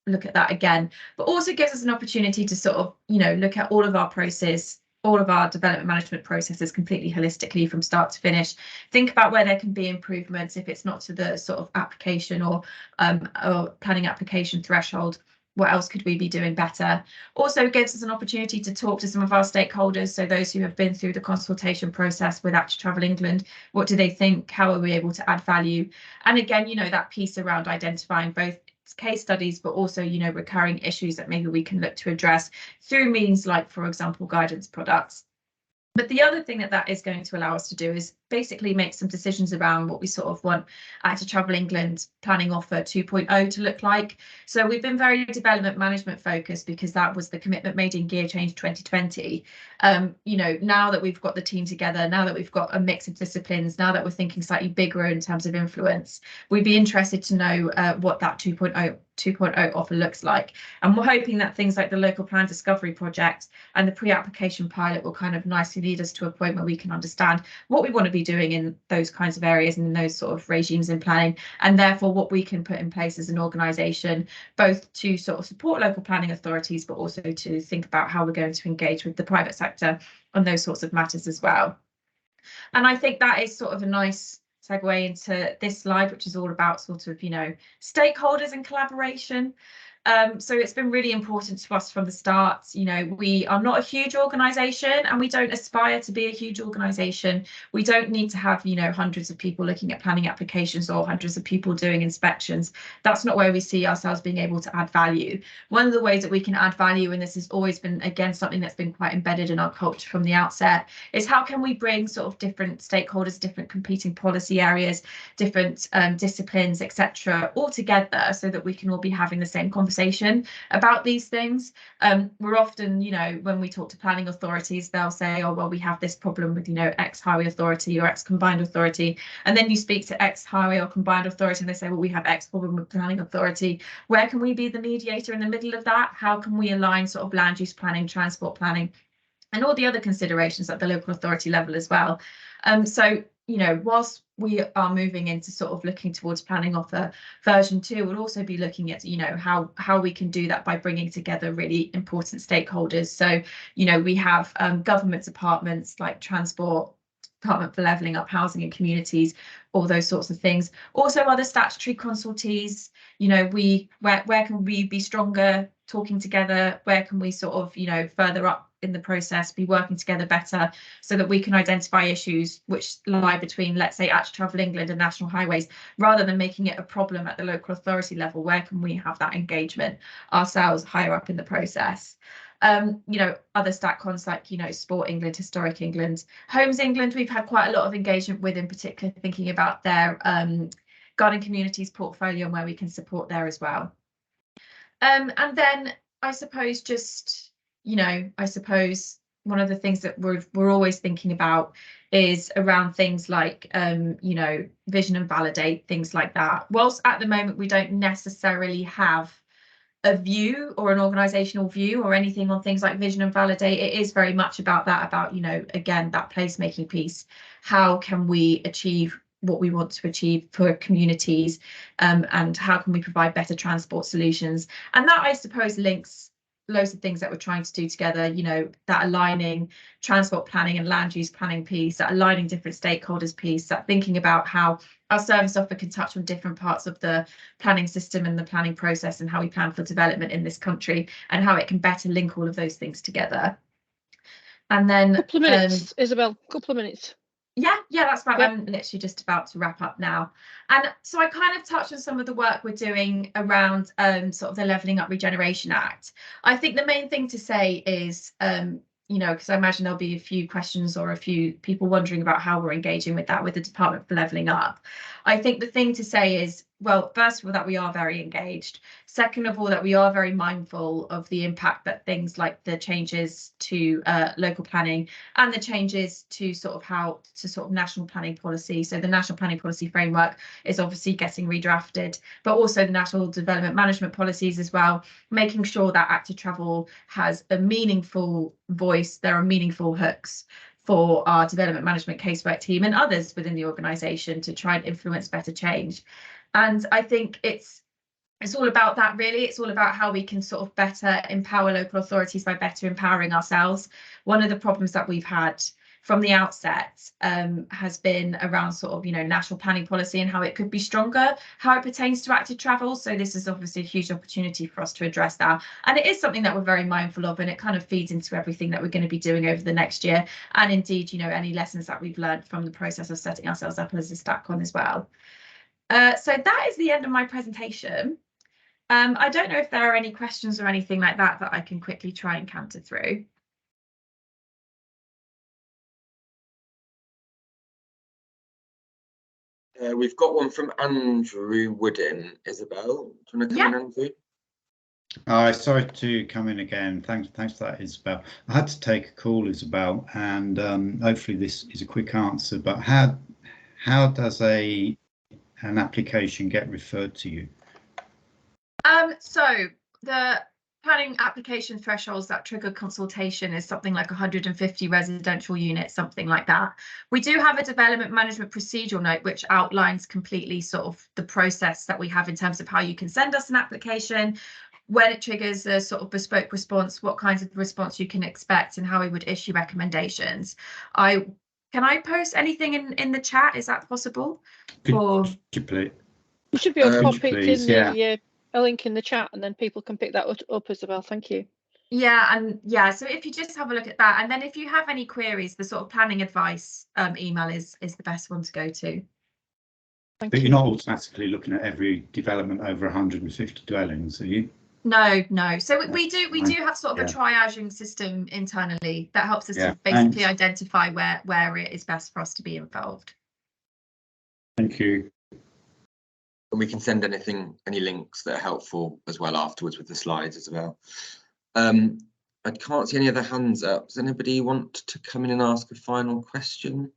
Speaker 5: look at that again, but also gives us an opportunity to sort of, look at all of our process, all of our development management processes completely holistically from start to finish. Think about where there can be improvements if it's not to the sort of application or planning application threshold. What else could we be doing better? Also gives us an opportunity to talk to some of our stakeholders, so those who have been through the consultation process with Active Travel England. What do they think? How are we able to add value? And again, that piece around identifying both case studies, but also, recurring issues that maybe we can look to address through means like, for example, guidance products. But the other thing that is going to allow us to do is basically make some decisions around what we sort of want Active Travel England planning offer 2.0 to look like. So we've been very development management focused because that was the commitment made in Gear Change 2020. Now that we've got the team together, now that we've got a mix of disciplines, now that we're thinking slightly bigger in terms of influence, we'd be interested to know what that 2.0 offer looks like. And we're hoping that things like the local plan discovery project and the pre-application pilot will kind of nicely lead us to a point where we can understand what we want to be doing in those kinds of areas and in those sort of regimes in planning, and therefore what we can put in place as an organisation, both to sort of support local planning authorities, but also to think about how we're going to engage with the private sector on those sorts of matters as well. And I think that is sort of a nice segue into this slide, which is all about sort of, stakeholders and collaboration. So it's been really important to us from the start. You know, we are not a huge organisation and we don't aspire to be a huge organisation. We don't need to have, you know, hundreds of people looking at planning applications or hundreds of people doing inspections. That's not where we see ourselves being able to add value. One of the ways that we can add value, and this has always been, again, something that's been quite embedded in our culture from the outset, is how can we bring sort of different stakeholders, different competing policy areas, different disciplines, etc., all together so that we can all be having the same conversation about these things. We're often, you know, when we talk to planning authorities, they'll say, oh, well, we have this problem with, you know, X highway authority or X combined authority. And then you speak to X highway or combined authority and they say, well, we have X problem with planning authority. Where can we be the mediator in the middle of that? How can we align sort of land use planning, transport planning, and all the other considerations at the local authority level as well? So, you know, whilst we are moving into sort of looking towards planning offer version 2, we'll also be looking at, you know, how we can do that by bringing together really important stakeholders. So, you know, we have government departments like Transport, Department for Levelling Up, Housing and Communities, all those sorts of things. Also other statutory consultees, you know, where can we be stronger talking together? Where can we sort of, you know, further up in the process be working together better so that we can identify issues which lie between, let's say, Active Travel England and National Highways, rather than making it a problem at the local authority level? Where can we have that engagement ourselves higher up in the process? You know, other StatCons like, you know, Sport England, Historic England, Homes England, we've had quite a lot of engagement with, in particular thinking about their garden communities portfolio and where we can support there as well. And then I suppose just, you know, I suppose one of the things that we're always thinking about is around things like, you know, vision and validate, things like that. Whilst at the moment we don't necessarily have a view or an organizational view or anything on things like vision and validate, it is very much about that, about, you know, again, that placemaking piece. How can we achieve what we want to achieve for communities, and how can we provide better transport solutions? And that, I suppose, links loads of things that we're trying to do together, you know, that aligning transport planning and land use planning piece, that aligning different stakeholders piece, that thinking about how our service offer can touch on different parts of the planning system and the planning process and how we plan for development in this country and how it can better link all of those things together. And then
Speaker 2: couple of minutes, Isabel, couple of minutes.
Speaker 5: Yeah, that's right.
Speaker 2: Yep.
Speaker 5: I'm literally just about to wrap up now. And so I kind of touched on some of the work we're doing around sort of the Levelling Up Regeneration Act. I think the main thing to say is, you know, because I imagine there'll be a few questions or a few people wondering about how we're engaging with that with the Department for Levelling Up. I think the thing to say is, well, first of all, that we are very engaged. Second of all, that we are very mindful of the impact that things like the changes to local planning and the changes to sort of national planning policy. So the national planning policy framework is obviously getting redrafted, but also the national development management policies as well, making sure that active travel has a meaningful voice. There are meaningful hooks for our development management casework team and others within the organisation to try and influence better change. And I think it's all about that, really. It's all about how we can sort of better empower local authorities by better empowering ourselves. One of the problems that we've had from the outset has been around sort of, you know, national planning policy and how it could be stronger, how it pertains to active travel. So this is obviously a huge opportunity for us to address that. And it is something that we're very mindful of, and it kind of feeds into everything that we're going to be doing over the next year. And indeed, you know, any lessons that we've learned from the process of setting ourselves up as a StatCon as well. So that is the end of my presentation. I don't know if there are any questions or anything like that that I can quickly try and canter through.
Speaker 3: We've got one from Andrew Woodin. Isabel, do you want to come in, Andrew?
Speaker 4: Sorry to come in again. Thanks for that, Isabel. I had to take a call, Isabel, and hopefully this is a quick answer. But how does an application get referred to you?
Speaker 5: So the planning application thresholds that trigger consultation is something like 150 residential units, something like that. We do have a development management procedural note which outlines completely sort of the process that we have in terms of how you can send us an application, when it triggers a sort of bespoke response, what kinds of response you can expect, and how we would issue recommendations. Can I post anything in the chat? Is that possible?
Speaker 2: You should be able to pop it in the a link in the chat and then people can pick that up, Isabel. Thank you.
Speaker 5: Yeah, and yeah, so if you just have a look at that, and then if you have any queries, the sort of planning advice email is the best one to go to.
Speaker 4: But you're not automatically looking at every development over 150 dwellings, are you?
Speaker 5: No, no. So we do have sort of a triaging system internally that helps us to basically identify where it is best for us to be involved.
Speaker 4: Thank you.
Speaker 3: And we can send any links that are helpful as well afterwards with the slides as well. I can't see any other hands up. Does anybody want to come in and ask a final question?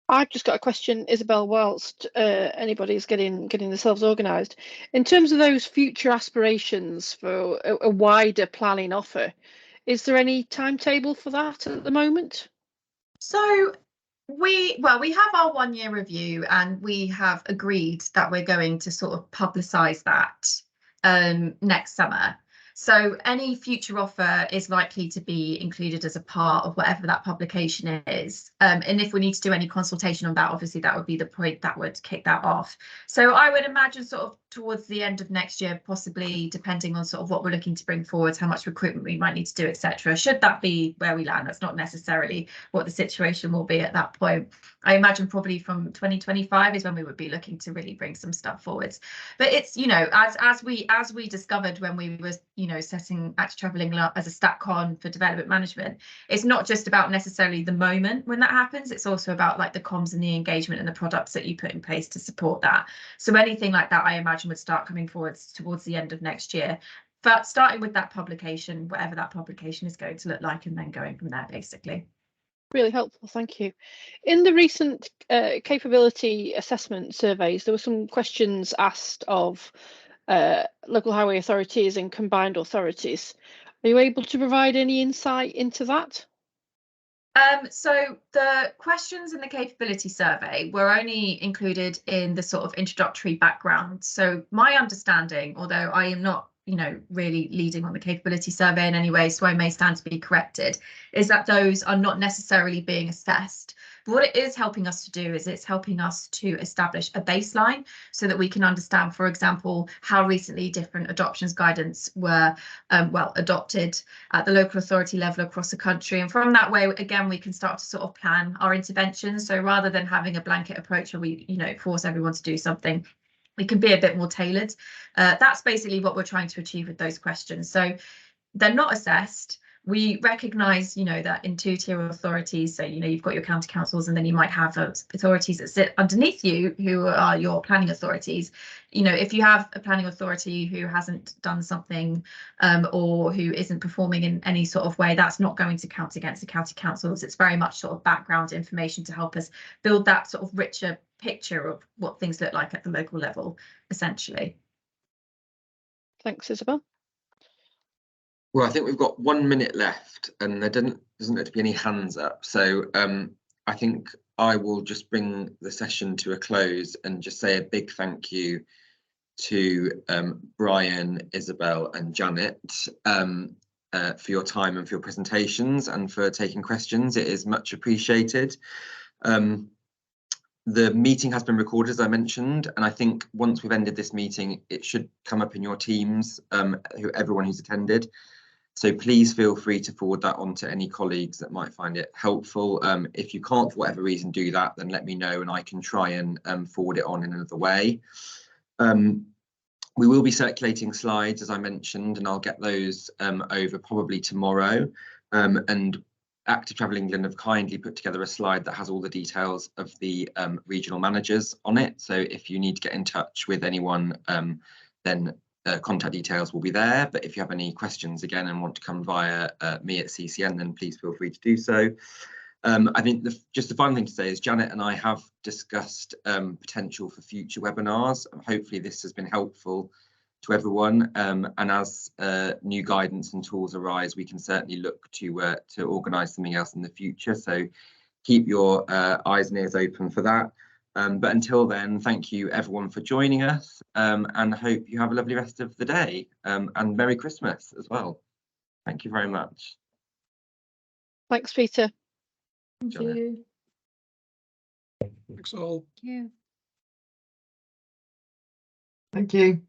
Speaker 2: I've just got a question, Isabel, whilst anybody's getting themselves organised. In terms of those future aspirations for a wider planning offer, is there any timetable for that at the moment?
Speaker 5: So we have our 1 year review, and we have agreed that we're going to sort of publicise that next summer. So any future offer is likely to be included as a part of whatever that publication is. And if we need to do any consultation on that, obviously that would be the point that would kick that off. So I would imagine sort of towards the end of next year, possibly, depending on sort of what we're looking to bring forward, how much recruitment we might need to do, etc. Should that be where we land, that's not necessarily what the situation will be at that point. I imagine probably from 2025 is when we would be looking to really bring some stuff forwards. But it's, you know, as we discovered when we were, you know, setting Active Travelling as a StatCon for development management, it's not just about necessarily the moment when that happens, it's also about like the comms and the engagement and the products that you put in place to support that. So anything like that, I imagine, would start coming forwards towards the end of next year. But starting with that publication, whatever that publication is going to look like, and then going from there, basically.
Speaker 2: Really helpful, thank you. In the recent capability assessment surveys, there were some questions asked of local highway authorities and combined authorities. Are you able to provide any insight into that?
Speaker 5: So the questions in the capability survey were only included in the sort of introductory background. So my understanding, although I am not, you know, really leading on the capability survey in any way, so I may stand to be corrected, is that those are not necessarily being assessed. But what it is helping us to do is it's helping us to establish a baseline so that we can understand, for example, how recently different adoptions guidance were adopted at the local authority level across the country. And from that way, again, we can start to sort of plan our interventions. So rather than having a blanket approach where we, you know, force everyone to do something, we can be a bit more tailored. That's basically what we're trying to achieve with those questions. So they're not assessed. We recognise, you know, that in two-tier authorities, so, you know, you've got your county councils and then you might have authorities that sit underneath you who are your planning authorities. You know, if you have a planning authority who hasn't done something or who isn't performing in any sort of way, that's not going to count against the county councils. It's very much sort of background information to help us build that sort of richer picture of what things look like at the local level, essentially.
Speaker 2: Thanks, Isabel.
Speaker 3: Well, I think we've got 1 minute left, and there doesn't look to be any hands up. So I think I will just bring the session to a close and just say a big thank you to Brian, Isabel, and Janet for your time and for your presentations and for taking questions. It is much appreciated. The meeting has been recorded, as I mentioned, and I think once we've ended this meeting, it should come up in your teams, everyone who's attended. So please feel free to forward that on to any colleagues that might find it helpful. If you can't, for whatever reason, do that, then let me know and I can try and forward it on in another way. We will be circulating slides, as I mentioned, and I'll get those over probably tomorrow. And Active Travel England have kindly put together a slide that has all the details of the regional managers on it. So if you need to get in touch with anyone, then contact details will be there. But if you have any questions again and want to come via me at CCN, then please feel free to do so. I think just the final thing to say is Janet and I have discussed potential for future webinars. Hopefully this has been helpful to everyone, and as new guidance and tools arise, we can certainly look to organise something else in the future. So keep your eyes and ears open for that. But until then, thank you everyone for joining us, and hope you have a lovely rest of the day, and Merry Christmas as well. Thank you very much.
Speaker 2: Thanks, Peter.
Speaker 5: Thank you.
Speaker 1: Thanks all.
Speaker 5: Thank you.
Speaker 6: Thank you.